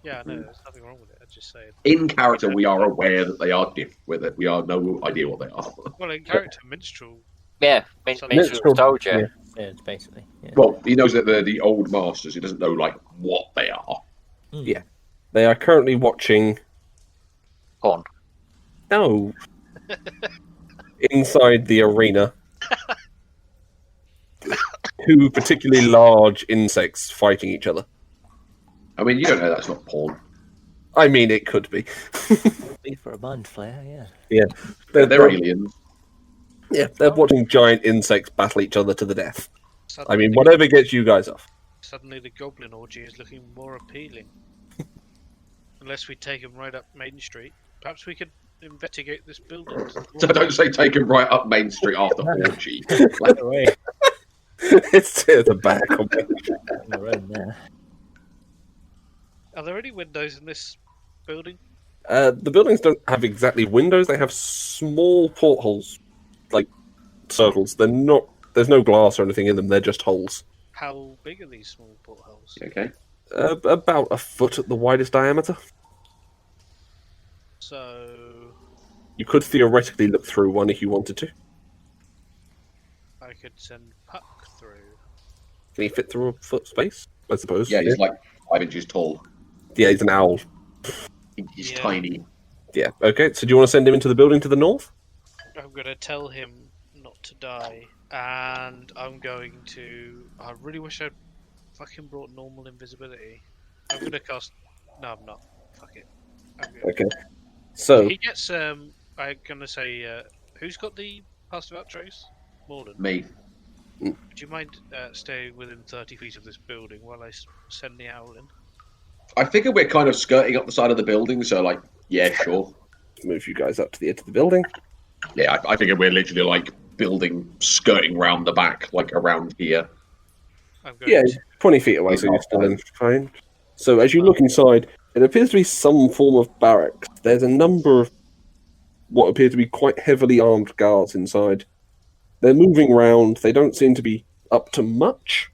Yeah, no, there's nothing wrong with it. I'm just saying. In character, we are aware that they are different. We have no idea what they are. Well, in character, Minstrel. yeah, Something- Minstrel told you. Yeah. Yeah, it's basically. Yeah. Well, he knows that they're the old masters. He doesn't know like what they are. Yeah. They are currently watching. Porn. No. Inside the arena. 2 particularly large insects fighting each other. I mean, you don't know that's not porn. I mean, it could be. Be for a mind flare, yeah. They're aliens. they're watching giant insects battle each other to the death. I mean, Suddenly- whatever gets you guys off. Suddenly, the Goblin Orgy is looking more appealing. Unless we take him right up Main Street. Perhaps we could investigate this building. So don't say take him right up Main Street after Orgy. By the way, It's to the back of me. on your own there. Are there any windows in this building? The buildings don't have exactly windows. They have small portholes, like circles. They're not. There's no glass or anything in them. They're just holes. How big are these small portholes? Okay. About a foot at the widest diameter. So, You could theoretically look through one if you wanted to. I could send Puck through. Can he fit through a foot space? I suppose. Yeah, he's like 5 inches tall. Yeah, he's an owl. He's Yeah. tiny. Yeah. Okay. So do you want to send him into the building to the north? I'm going to tell him not to die, and I'm going to. I really wish I'd fucking brought normal invisibility. I'm going to cast. No, I'm not. Fuck it. Okay. So He gets. I'm going to say. Who's got the pass without trace? Morden. Me. Would you mind staying within 30 feet of this building while I send the owl in? I figure we're kind of skirting up the side of the building, so like, yeah, sure. move you guys up to the edge of the building. Yeah, I figure we're literally like building, skirting round the back, like around here. I'm going Yeah, to. 20 feet away, so you're still in fine. So as you look inside, it appears to be some form of barracks. There's a number of what appear to be quite heavily armed guards inside. They're moving around. They don't seem to be up to much.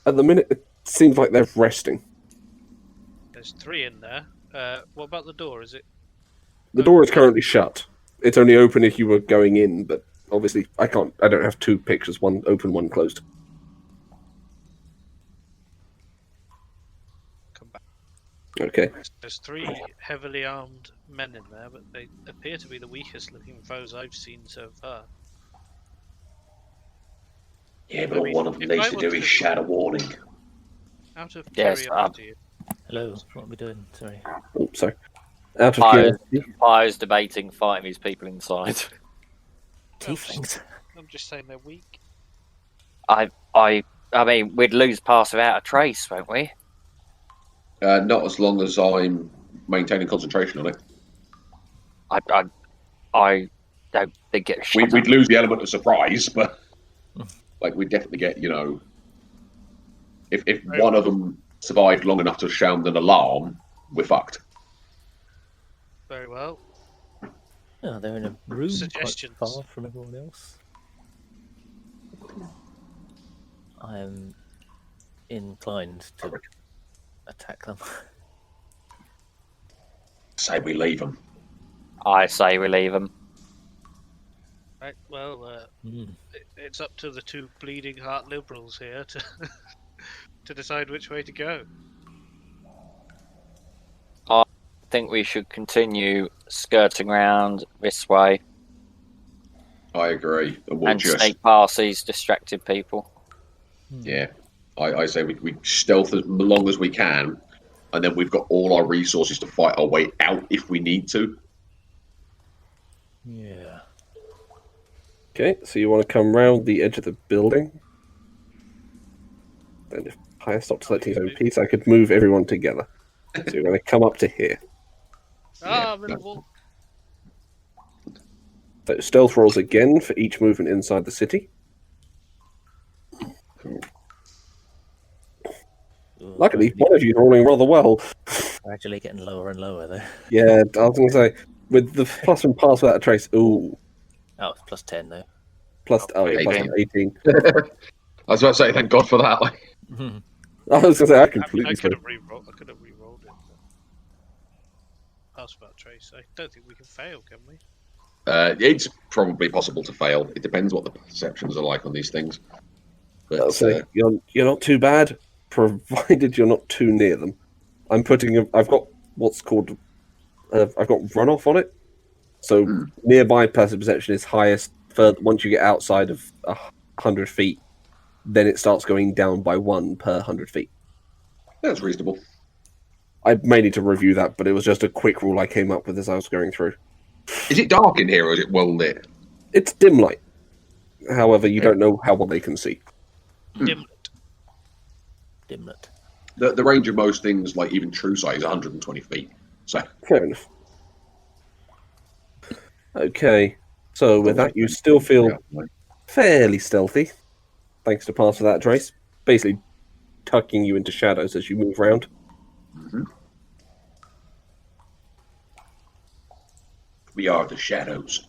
At the minute, it seems like they're resting. There's 3 in there. What about the door? Is it? The door is currently shut. It's only open if you were going in, but obviously I don't have 2 pictures, one open, one closed. Come back. Okay. There's 3 heavily armed men in there, but they appear to be the weakest looking foes I've seen so far. Yeah, but I mean, all one of them if needs I to was do to- is shatter warning. Out of Yes, curiosity, Hello, what are we doing? Sorry. Oh, sorry. Out of Fire. curiosity, Pyre's debating fighting these people inside. Tieflings. I'm just saying they're weak. I mean, we'd lose pass without a trace, won't we? Not as long as I'm maintaining concentration on it. I don't think it. We'd lose the element of surprise, but like we'd definitely get, if one of them survived long enough to sound an alarm, we're fucked. Very well. Oh, they're in a room Suggestions? quite far from everyone else. I am inclined to attack them. Say we leave them. I say we leave them. Right. Well, it's up to the 2 bleeding heart liberals here to to decide which way to go. I think we should continue skirting around this way I agree. And we'll and just, sneak past these distracted people. yeah. I say we stealth as long as we can, and then we've got all our resources to fight our way out if we need to. Yeah. Okay, so you want to come round the edge of the building. Then if Pyre stopped selecting his own piece, I could move everyone together. So you're going to come up to here. Ah, I'm in the wall. So stealth rolls again for each movement inside the city. Luckily, one of you is rolling rather well. Gradually getting lower and lower, though. Yeah, I was going to say, with the plus and pass without a trace, ooh, Oh, it's plus 10, though. plus 18. I was about to say, thank God for that. Like, I was going to say, I I completely could failed. have re-rolled it. Pass without trace. I don't think we can fail, can we? it's probably possible to fail. It depends what the perceptions are like on these things. But I'll say, you're not too bad, provided you're not too near them. I've got what's called, I've got runoff on it. So nearby passive perception is highest. Once you get outside of 100 feet, then it starts going down by 1 per 100 feet. that's reasonable. I may need to review that, but it was just a quick rule I came up with as I was going through. Is it dark in here or is it well lit? It's dim light. However, you don't know how well they can see. Dimlet. Dimlet. The range of most things, like even true sight, is 120 feet. So Fair enough. Okay. So with that, you still feel fairly stealthy, thanks to part of that trace. Basically tucking you into shadows as you move around. Mhm. We are the shadows.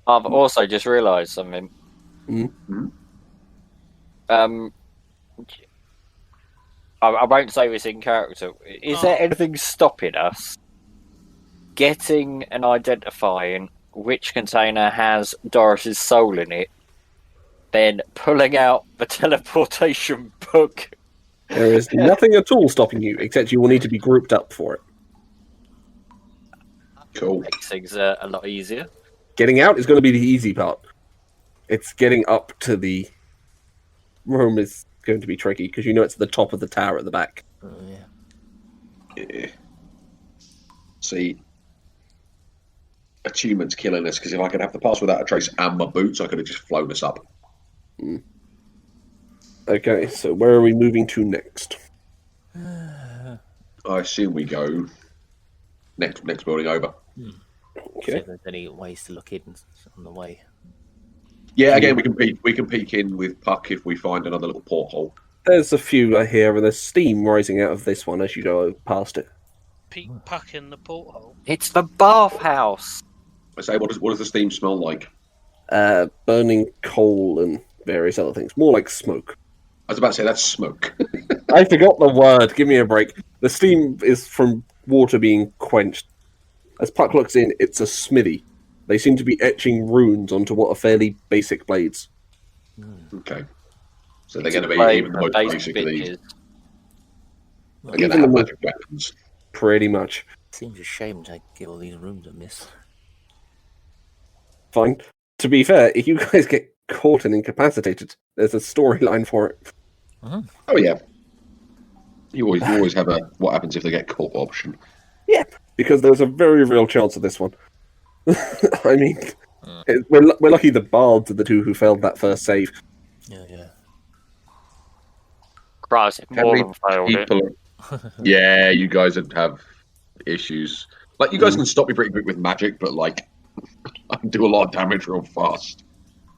I've also just realised something. Mhm. I won't say this in character. Is there anything stopping us getting and identifying which container has Doris's soul in it, then pulling out the teleportation book? There is nothing at all stopping you, except you will need to be grouped up for it. Cool. Makes things a lot easier. Getting out is going to be the easy part. It's getting up to the room is going to be tricky, because you know it's at the top of the tower at the back. Oh, yeah. Yeah. See, achievement's killing us, because if I could have the pass without a trace and my boots, I could have just flown us up. Okay, so where are we moving to next? I assume we go next building over. See Okay. if there's any ways to look in on the way. Yeah, again, we can peek in with Puck if we find another little porthole. There's a few here, and there's steam rising out of this one as you go past it. Pete Puck in the porthole. It's the bathhouse. I say, what does the steam smell like? Burning coal and various other things. More like smoke. I was about to say that's smoke. I forgot the word. Give me a break. The steam is from water being quenched. As Puck looks in, it's a smithy. They seem to be etching runes onto what are fairly basic blades. Okay. So they're going to be Play even the the most base basic of these. bitches. They're going to Even have the magic weapons. Pretty much. Seems a shame to get all these rooms a miss. Fine. To be fair, if you guys get caught and incapacitated, there's a storyline for it. Oh yeah. You always have a what happens if they get caught option. Because there's a very real chance of this one. I mean, we're lucky the bards are the two who failed that first save. Yeah. Christ, if How more many than failed it. people Yeah, you guys would have issues. Like you guys can stop me pretty quick with magic, but like I can do a lot of damage real fast.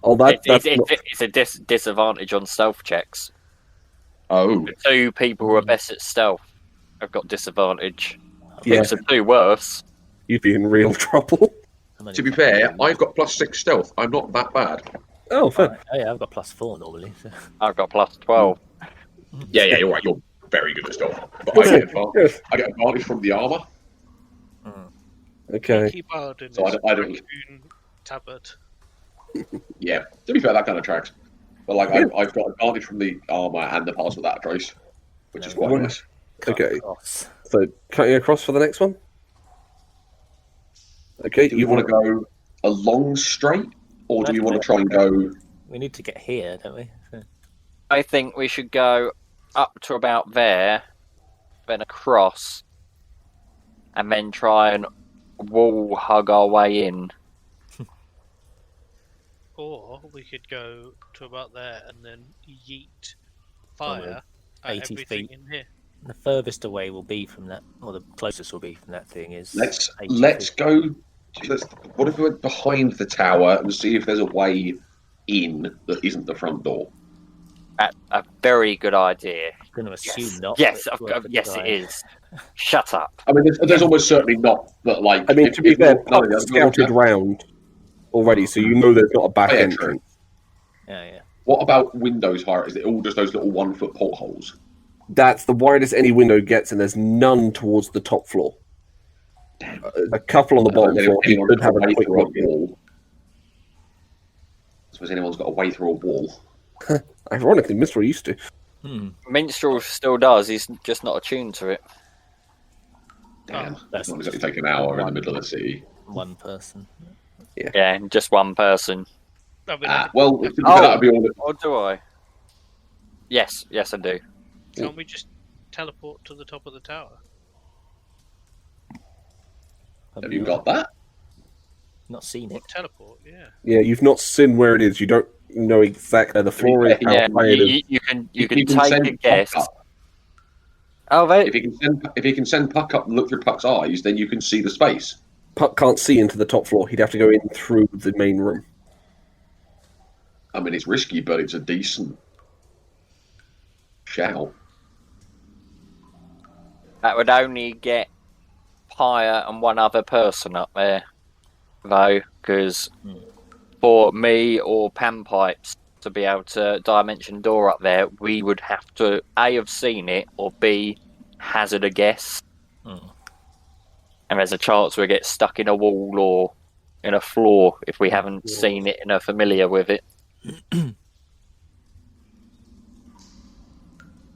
Oh, that's not... It's a disadvantage on stealth checks. Oh, The two people who are best at stealth have got disadvantage. Yeah. Things are too worse. You'd be in real trouble. to be fair, I've got +6 stealth. I'm not that bad. Oh, fair. Oh, yeah, I've got +4 normally. So. I've got +12. Yeah, you're right. You're very good at stealth. But That's I it. Yes. get advantage from the armor. Okay. Keep out in So I his don't- raccoon tabard. Yeah, to be fair, that kind of tracks. But like, I've got advantage from the armor and the pass without a trace, which is quite Well, nice. Okay. Cross. So, cutting across for the next one? Okay, Do we want to go along straight, or do we want to try and go? We need to get here, don't we? So, I think we should go up to about there, then across, and then try and wall hug our way in. Or we could go to about there and then yeet fire at 80 everything feet. in here. the furthest away will be from that, or the closest will be from that thing is. Let's 80 feet. go. What if we went behind the tower and see if there's a way in that isn't the front door? A very good idea. I'm going to assume not. Yes, but it's worth a yes, try. it is. Shut up. I mean, there's almost certainly not. But like, I mean, to be if fair, none of Puck's the scouted round already, so you know there's not a back Oh, yeah, entrance. Yeah. What about windows higher? Is it all just those little 1 foot portholes? That's the widest any window gets, and there's none towards the top floor. A couple on the bottom floor. You Anyone's could got have a a way quick through a look in. wall. I suppose anyone's got a way through a wall. Ironically, Mistral used to. Minstrel still does. He's just not attuned to it. Damn, That's not exactly take an hour in the middle of the city. One person. Yeah, just one person. I mean, Well, that would be all. Or do I? Yes, I do. can't we just teleport to the top of the tower? Have you got that? Not seen it. What teleport? Yeah. Yeah, you've not seen where it is. You don't know exactly the floor is. How Yeah, high it is. you can You take send a guess. Puck up. Oh, If you can send Puck up and look through Puck's eyes, then you can see the space. Puck can't see into the top floor. He'd have to go in through the main room. I mean, it's risky, but it's a decent shout. That would only get Pyre and one other person up there, though, because for me or Panpipes to be able to dimension door up there, we would have to A, have seen it, or B, hazard a guess. And there's a chance we get stuck in a wall or in a floor if we haven't seen it and are familiar with it.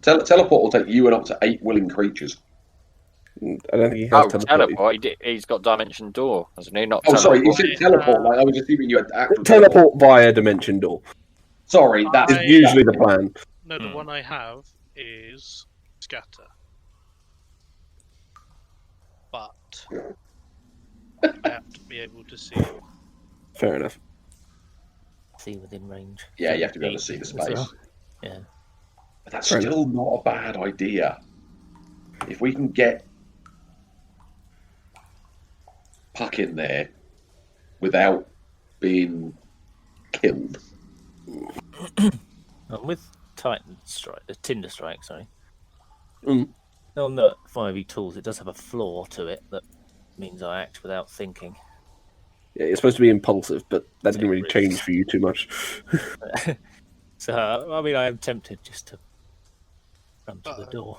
Teleport will take you and up to 8 willing creatures. I don't think he has Teleport. He's got dimension door, hasn't he? Not Oh, sorry, you teleport. said teleport. Like, I was assuming you had actual Teleport via dimension door Sorry, that is usually the plan. No, the one I have is scatter. But I have to be able to see. Fair enough. See within range. Yeah, you have to be able to see the space. Yeah. But that's Fair still not a bad idea. If we can get Puck in there without being killed. With Titan Strike, the Tinder Strike, sorry. Mm. On the 5e tools, it does have a flaw to it that means I act without thinking. Yeah, it's supposed to be impulsive, but that didn't really change for you too much. So, I mean, I am tempted just to run to the door.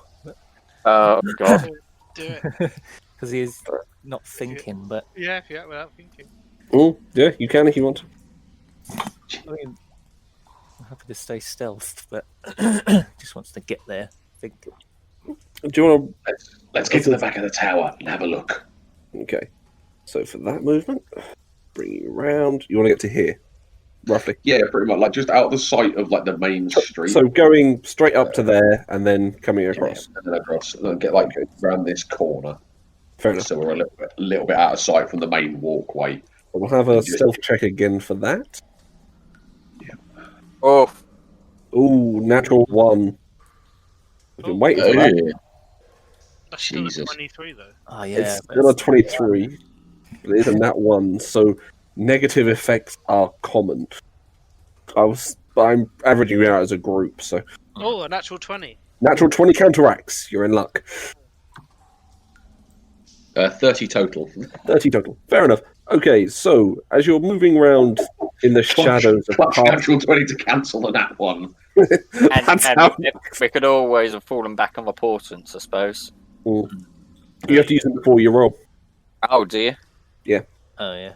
Oh, God. Do it. Because he is not thinking, but Yeah, without thinking. Yeah, you can if you want. I mean, I'm happy to stay stealthed, but just wants to get there. Think. Do you want Let's get to the back of the tower and have a look. to... Okay. So for that movement, bring you around. You want to get to here, roughly. Yeah, pretty much. Like just out of the sight of like the main street. So going straight up to there and then coming across. And then across, and then get like around this corner. Fair enough. So we're a little bit out of sight from the main walkway. We'll have a stealth check again for that. Oh, Ooh, natural 1. We've been waiting for that. That's still Jesus. a 23 though. Oh, yeah. It's still a 23. But it is a nat 1, so negative effects are common. I'm averaging you out as a group, so Oh, a natural 20. natural 20 counteracts. You're in luck. 30 total. 30 total. Fair enough. Okay, so as you're moving around in the shadows of Plus past, natural 20 to cancel the nat one. and That's how- we could always have fallen back on the portents, I suppose. you have to use them before you roll. Oh, dear. Oh, yeah.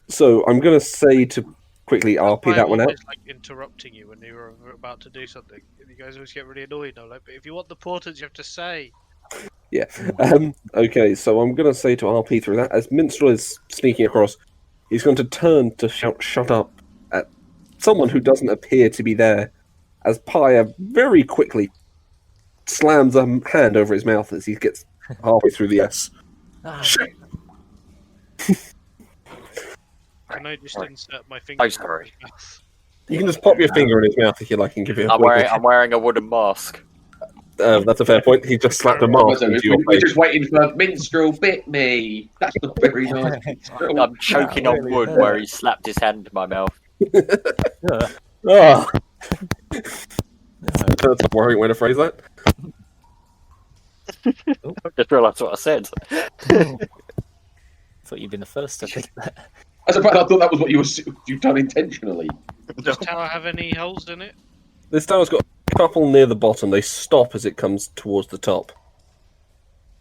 So I'm going to say to quickly RP that one out. I'm always, like interrupting you when you were about to do something. You guys always get really annoyed. I'm like, but if you want the portents, you have to say. Yeah. Okay, so I'm going to say to RP through that. As Minstrel is sneaking across, he's going to turn to shout "shut up" at someone who doesn't appear to be there, as Pyre very quickly slams a hand over his mouth as he gets halfway through the S. Shit. Can I just insert my finger? Oh, sorry. You can just pop your finger in his mouth if you like and give it a I'm wearing a wooden mask. That's a fair point. He just slapped a mask into your We're face. just waiting for Minstrel bit me. That's not very nice. Minstrel. I'm choking on really wood hurt. where he slapped his hand in my mouth. Ah! That's a worrying way to phrase that. I just realised what I said. Thought you'd been the first to think that. I suppose I thought that was what you've done intentionally. Does tower have any holes in it? This tower's got a couple near the bottom. They stop as it comes towards the top.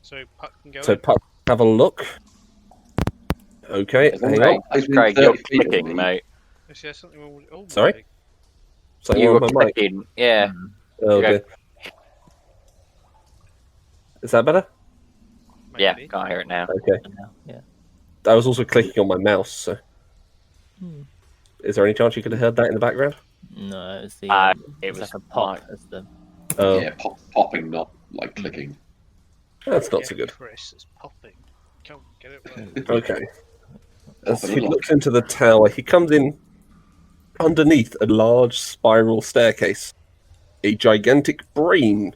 So Puck can go So, in? Puck, have a look. Okay, hang on. Craig, you're clicking, mate. Is there something wrong with it? Oh, Sorry? my. Something You wrong were with my mic. clicking, yeah. Oh, Okay. dear. Is that better? Yeah, Maybe. can't hear it now. Okay. Yeah. I was also clicking on my mouse, so... Hmm. Is there any chance you could have heard that in the background? No, it's the. It it's was like a pop. like- As the. Oh, Yeah, popping, not like clicking. that's not Yeah, so good. Chris, it's popping. Can't get it right. Okay. As Popping he a lot. looks into the tower, he comes in underneath a large spiral staircase. A gigantic brain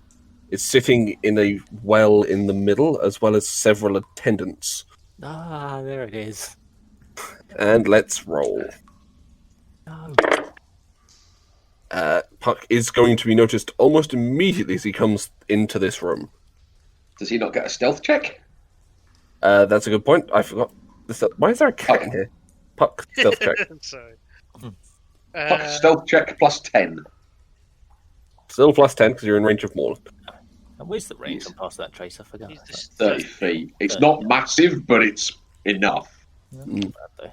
is sitting in a well in the middle, as well as several attendants Ah, there it is. And let's roll. No. Puck is going to be noticed almost immediately as he comes into this room. Does he not get a stealth check? That's a good point. I forgot. Why is there a cat in here? Puck, stealth check. Sorry. Puck, stealth check plus 10. Still plus 10 because you're in range of Morland. And where's the range Yes. on past that trace? I forgot. He's just 30 feet. It's not massive, but it's enough. Not bad, though.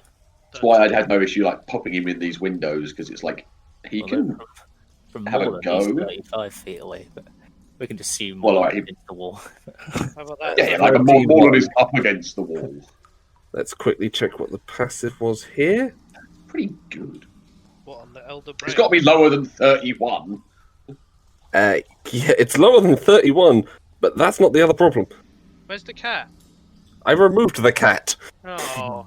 That's why I'd had no issue like popping him in these windows because it's like he Although can. from have a more than he's go. 35 feet away, but we can just assume Well, more alright, against the wall. How about that? Yeah, like a Morland is up against the wall. Let's quickly check what the passive was here. Pretty good. What on the Elder Brain? It's got to be lower than 31. Yeah, it's lower than 31, but that's not the other problem. Where's the cat? I removed the cat. Oh,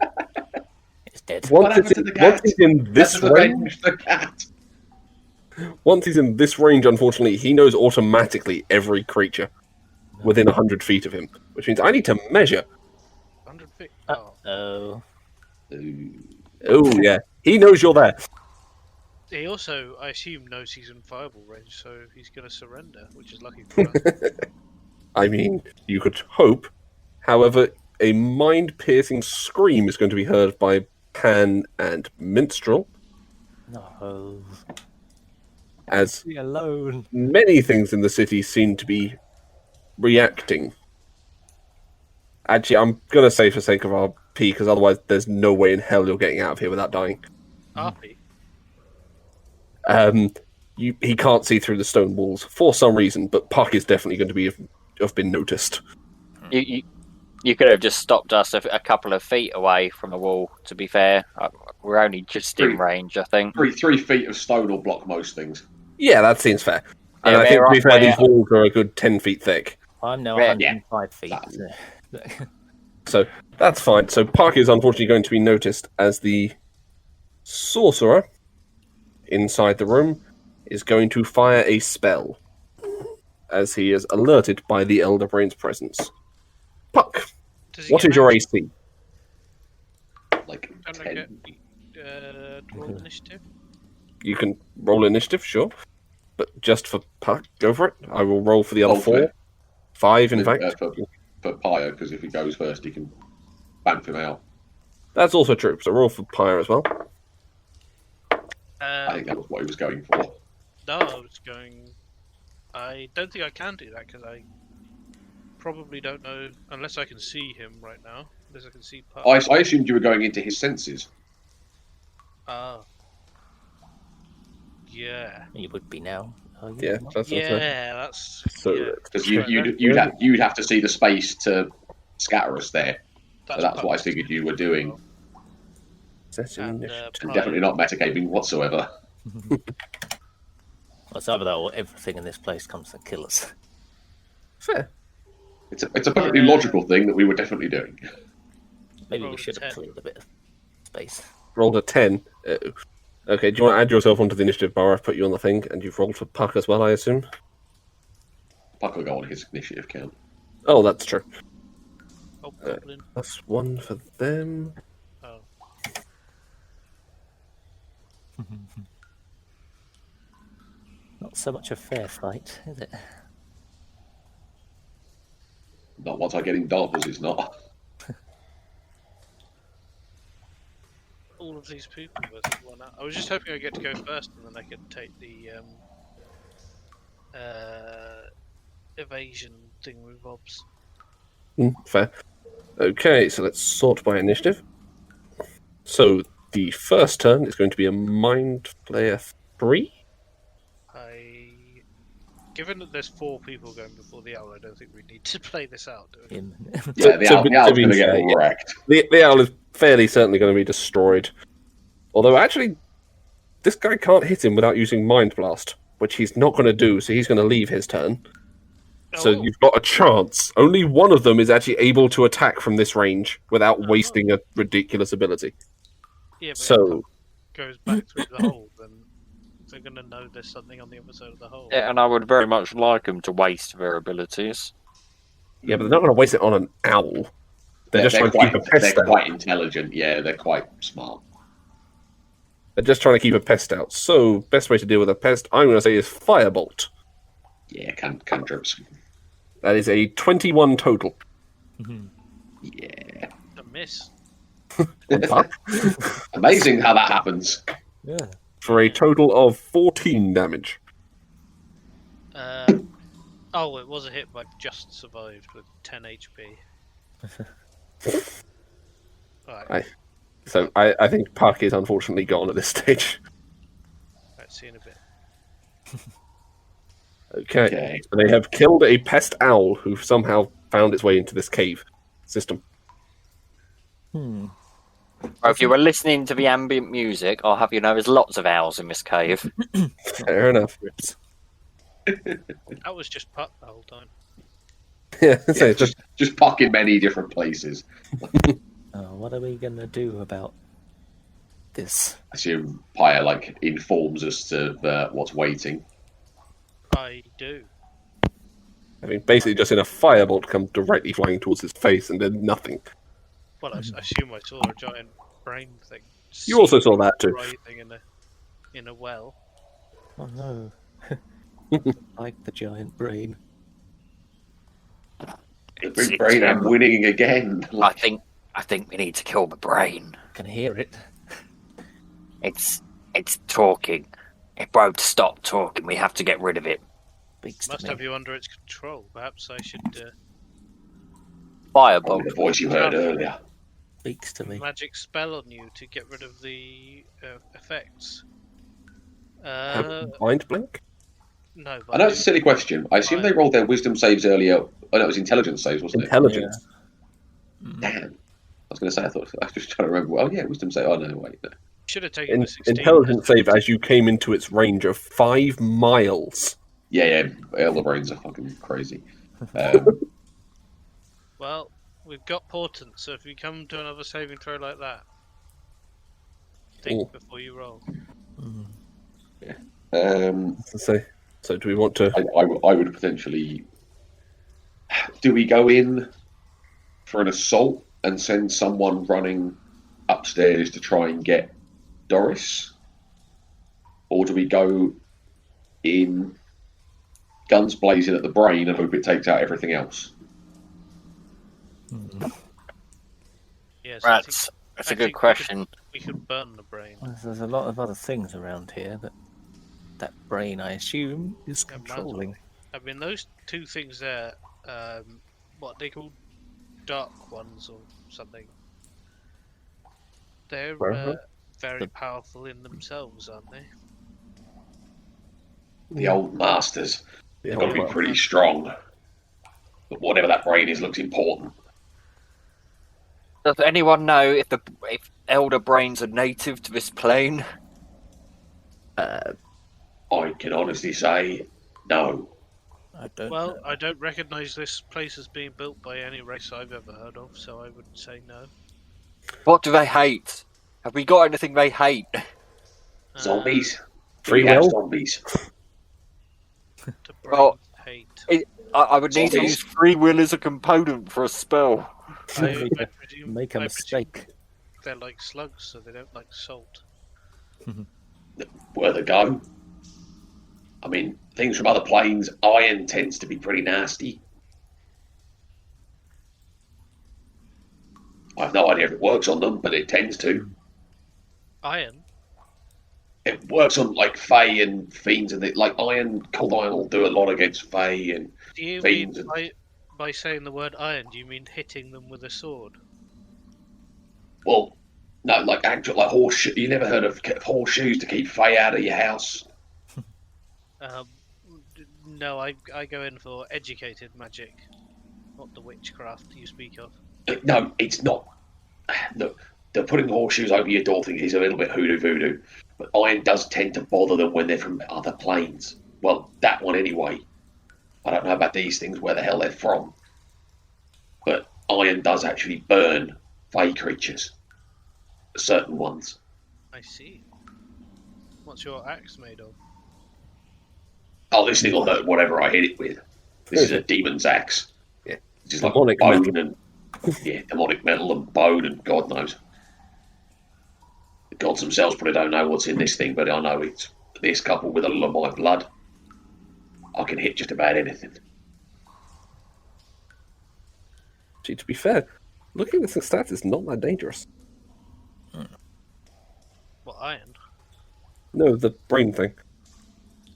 It's dead. What Once, happened to the cat? once he's in this Let's range, avenge the cat. once he's in this range, unfortunately, he knows automatically every creature within 100 feet of him, which means I need to measure. 100 feet. Oh. Oh, Ooh. Oh, yeah. He knows you're there. He also, I assume, knows he's in fireball range, so he's going to surrender, which is lucky for us. I mean, you could hope. However, a mind-piercing scream is going to be heard by Pan and Minstrel, no. as Be alone. many things in the city seem to be reacting. Actually, I'm going to say for sake of RP, because otherwise there's no way in hell you're getting out of here without dying. Arpy. He can't see through the stone walls for some reason, but Puck is definitely going to have been noticed. You could have just stopped us a couple of feet away from the wall, to be fair. We're only just in range, I think. 3 feet of stone will block most things. Yeah, that seems fair. And Yeah, I think, to be fair, where- these walls are a good 10 feet thick. I'm now Yeah. 105 feet. So that's fine. So Puck is unfortunately going to be noticed as the sorcerer inside the room is going to fire a spell as he is alerted by the Elder Brain's presence. Puck, Does he what get is your an- AC? Like Don't I 10. get roll initiative? You can roll initiative, sure. But just for Puck, go for it. I will roll for the other Roll for 4. it. 5, in fact. For Pyre, because if he goes first, he can bamf him out. That's also true. So roll for Pyre as well. I think that was what he was going for. No, I was going. I don't think I can do that because I probably don't know unless I can see him right now. Unless I can see Puck. I assumed you were going into his senses. Ah. Yeah. You would be now. Oh, you Yeah, not? that's what Yeah, that's. So yeah, Because Right, you'd have to see the space to scatter us there. So that's what I Puck's- figured you were doing. that's And, initiative. And Pyre. definitely not metagaming whatsoever. Well, it's either that or everything in this place comes to kill us. Fair. It's a perfectly logical thing that we were definitely doing. Maybe Roll we a should have 10. cleared a bit of space. Rolled a 10. Okay, do you want to add yourself onto the initiative bar? I've put you on the thing, and you've rolled for Puck as well, I assume? Puck will go on his initiative count. Oh, that's true. Oh, goblin. That's 1 for them. Oh. Not so much a fair fight, is it? Not once I get in doubles, it's not. All of these people versus one out. I was just hoping I'd get to go first and then I could take the evasion thing with Rob's. Fair. Okay, so let's sort by initiative. So the first turn is going to be a Mind Flayer 3. Given that there's 4 people going before the owl, I don't think we need to play this out, do we? Him. Yeah, the owl's to going be to get fair, yeah. wrecked. The owl is fairly certainly going to be destroyed. Although, actually, this guy can't hit him without using Mind Blast, which he's not going to do, so he's going to leave his turn. So Oh, you've got a chance. Only one of them is actually able to attack from this range without wasting a ridiculous ability. yeah, but So, if it goes back through the hole, then they're going to know there's something on the other side of the hole. Yeah, and I would very much like them to waste their abilities. yeah, but they're not going to waste it on an owl. They're just trying to keep a pest they're out. quite intelligent. Yeah, they're quite smart. They're just trying to keep a pest out. So, best way to deal with a pest, I'm going to say, is Firebolt. Yeah, cantrips. That is a 21 total. Yeah. A miss. Amazing how that happens. Yeah. For a total of 14 damage. Oh, it was a hit, but just survived with 10 HP. Right, So, I think Puck is unfortunately gone at this stage. let's see in a bit. Okay. So they have killed a pest owl who somehow found its way into this cave system. Hmm. Well, if you were listening to the ambient music, I'll have you know there's lots of owls in this cave. Fair enough. That was just Puck the whole time. Yeah, so Yeah, it's just just Puck in many different places. What are we going to do about this? I assume Pyre like informs us to what's waiting. I do. I mean, basically just in a firebolt come directly flying towards his face and did nothing. Well, I assume I saw a giant brain thing. You also saw that too. Writhing in a well. Oh no. Like the giant brain. The big brain, I'm winning again. I think we need to kill the brain. I can hear it. It's talking. It won't stop talking. We have to get rid of it. Speaks Must to have me. you under its control. Perhaps I should Firebolt. The voice you heard earlier. Speaks to me. magic spell on you to get rid of the effects. Mind blank? No, I know it's a silly question. I assume they rolled their wisdom saves earlier. Oh no, it was intelligence saves, wasn't it? Intelligence. Damn. I was going to say, I was just trying to remember. Oh yeah, wisdom save. Oh no, wait. No. should have taken the 16. Intelligence save as you came into its range of 5 miles. Yeah, Elder Brains are fucking crazy. Well, we've got portent, so if you come to another saving throw like that, think before you roll. So do we want to... I would potentially... Do we go in for an assault and send someone running upstairs to try and get Doris? Or do we go in guns blazing at the brain and hope it takes out everything else? Yes, I think That's a I good think question. we could burn the brain. Well, there's a lot of other things around here that brain, I assume, is Yeah, might as well. controlling. I mean, those two things there, what they call dark ones or something, they're very powerful in themselves, aren't they? The old masters. The They've got to be pretty strong. But whatever that brain is looks important. Does anyone know if elder brains are native to this plane? I can honestly say no. I don't Well, know. I don't recognise this place as being built by any race I've ever heard of, so I would say no. What do they hate? Have we got anything they hate? Zombies. Free We have will? zombies. The Well, brains hate. I would need to Zombies. use free will as a component for a spell. I presume, Make a I presume mistake. they're like slugs, so they don't like salt. Where they go. I mean, things from other planes, iron tends to be pretty nasty. I have no idea if it works on them, but it tends to. Iron? It works on like Fae and Fiends, and like cold iron will do a lot against Fae and Do you Fiends. mean by saying the word iron, do you mean hitting them with a sword? Well, no, like actual like horseshoe. You never heard of horseshoes to keep Fae out of your house? No, I go in for educated magic, not the witchcraft you speak of. No, it's not. Look, they're putting horseshoes over your door thing is a little bit hoodoo voodoo, but iron does tend to bother them when they're from other planes. Well, that one anyway. I don't know about these things, where the hell they're from. But iron does actually burn Fae creatures. Certain ones. I see. What's your axe made of? Oh, this thing will hurt whatever I hit it with. This is a demon's axe. Yeah. It's just like Demonic bone metal. and Yeah, demonic metal and bone and God knows. The gods themselves probably don't know what's in this thing, but I know it's this coupled with a lot of my blood. I can hit just about anything. See, to be fair, looking at the stats is not that dangerous. What, iron? No, the brain thing.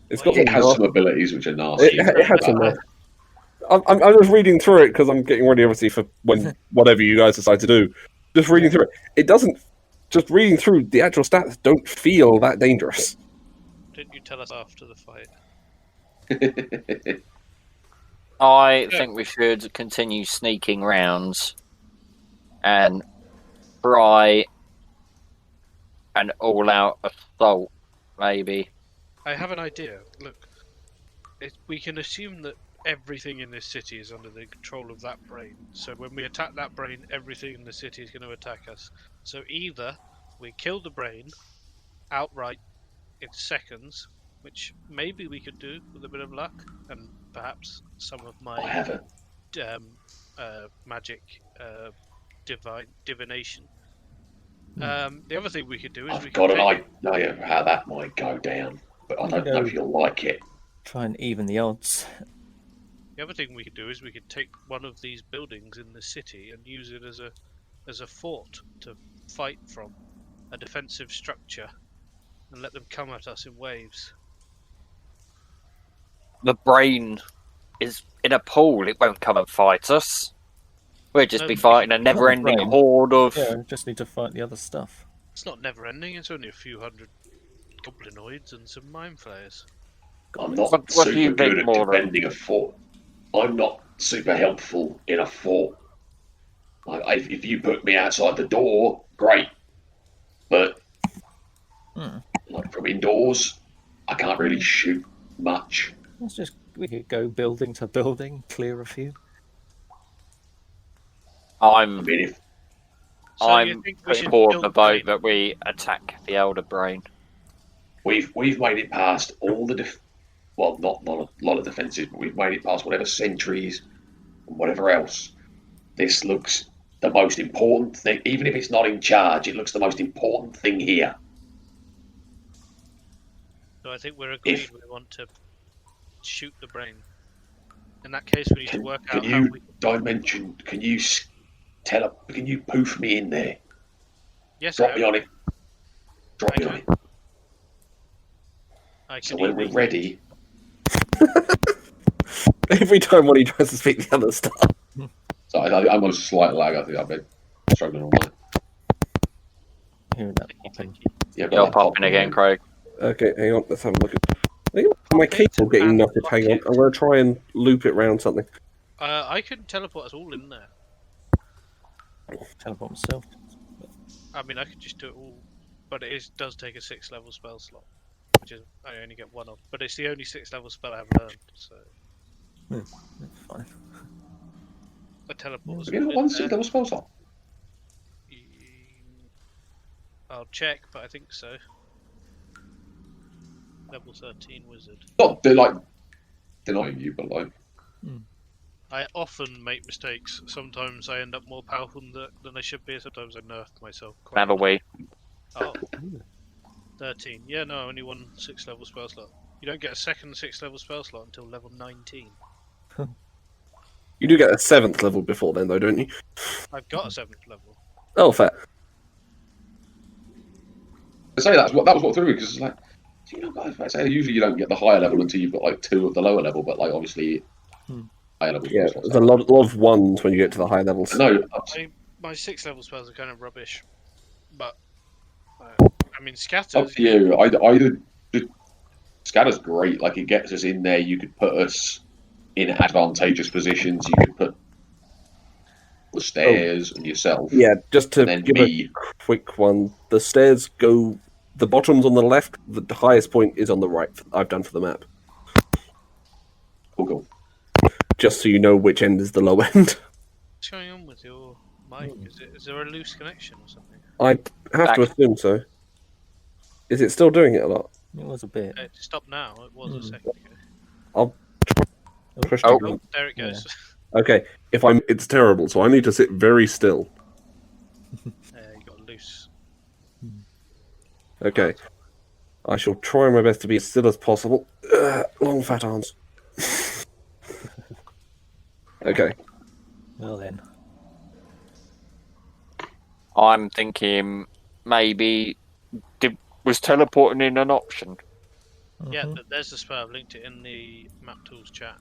It's Well, got It has some some abilities which are nasty. It has some. I'm just reading through it because I'm getting ready, obviously, for when whatever you guys decide to do. Just reading through it. It doesn't. Just reading through the actual stats don't feel that dangerous. Didn't you tell us after the fight? I think we should continue sneaking rounds and try an all-out assault, maybe. I have an idea. Look, we can assume that everything in this city is under the control of that brain. So when we attack that brain, everything in the city is going to attack us. So either we kill the brain outright in seconds, which maybe we could do with a bit of luck, and perhaps some of I my haven't. magic divination. The other thing we could do is we I've got could an idea of how that might go down, but I don't know if you'll like it. Try and even the odds. The other thing we could do is we could take one of these buildings in the city and use it as a fort to fight from, a defensive structure, and let them come at us in waves. The brain is in a pool. It won't come and fight us. We'll just be fighting a never-ending brain. horde of... Yeah, we just need to fight the other stuff. It's not never-ending. It's only a few hundred goblinoids and some mind flayers. I'm not What do super you think, good at Mora? defending a fort. I'm not super helpful in a fort. If you put me outside the door, great. But like from indoors, I can't really shoot much. We could go building to building, clear a few. I mean, if So you I'm think we should for build the brain? boat that we attack the Elder Brain. we've made it past all the not a lot of defences, but we've made it past whatever sentries and whatever else. This looks the most important thing, even if it's not in charge. It looks the most important thing here. So I think we're agreed we want to shoot the brain. In that case, we need to work Can out how you we... dimension? Can you Can you poof me in there? Yes, Drop me on it. Drop I me on can. it. I So can when we're even- ready, Every time one he tries to speak the other stuff. so I'm on a slight lag. I think I've been struggling all night. Hearing that popping. Yeah, I've got You're that popping again, Craig. Okay, hang on. Let's have a look at. I think my cable getting knotted. Hang on. I'm going to try and loop it round something. I can teleport us all in there. Teleport myself. I mean, I could just do it all, but does take a 6-level spell slot, which is I only get one of. But it's the only 6-level spell I have learned, so That's fine. a teleport. Have you got one single spell slot? I'll check, but I think so. Level 13 wizard. Not denying you, but like I often make mistakes. Sometimes I end up more powerful than I should be. Sometimes I nerf myself. Quite Have a wee. Oh, 13. Yeah, no, only one 6-level spell slot. You don't get a second 6-level spell slot until level 19. You do get a 7th level before then, though, don't you? I've got a 7th level. Oh, fair. I say that was what threw me because it's like, you know, guys, I say usually you don't get the higher level until you've got like 2 of the lower level, but like obviously higher level. Yeah, there's a lot of ones when you get to the high levels. No, My 6-level spells are kind of rubbish, but I mean, scatter. up to you. Scatter's great. Like it gets us in there. You could put us in advantageous positions. You could put the stairs and yourself. Yeah, just to And then give me. a quick one, the stairs go. The bottom's on the left. The highest point is on the right. I've done for the map, Cool. just so you know which end is the low end. What's going on with your mic? Is there a loose connection or something? I have to assume so. Is it still doing it a lot? It was a bit. It stopped now. It was a second ago. I'll push Oh. to- Oh, there it goes. Okay, it's terrible, so I need to sit very still. You got loose. Okay. I shall try my best to be as still as possible. Long fat arms. Okay. Well then. I'm thinking maybe was teleporting in an option? Yeah, Mhm. there's the spell. I've linked it in the map tools chat.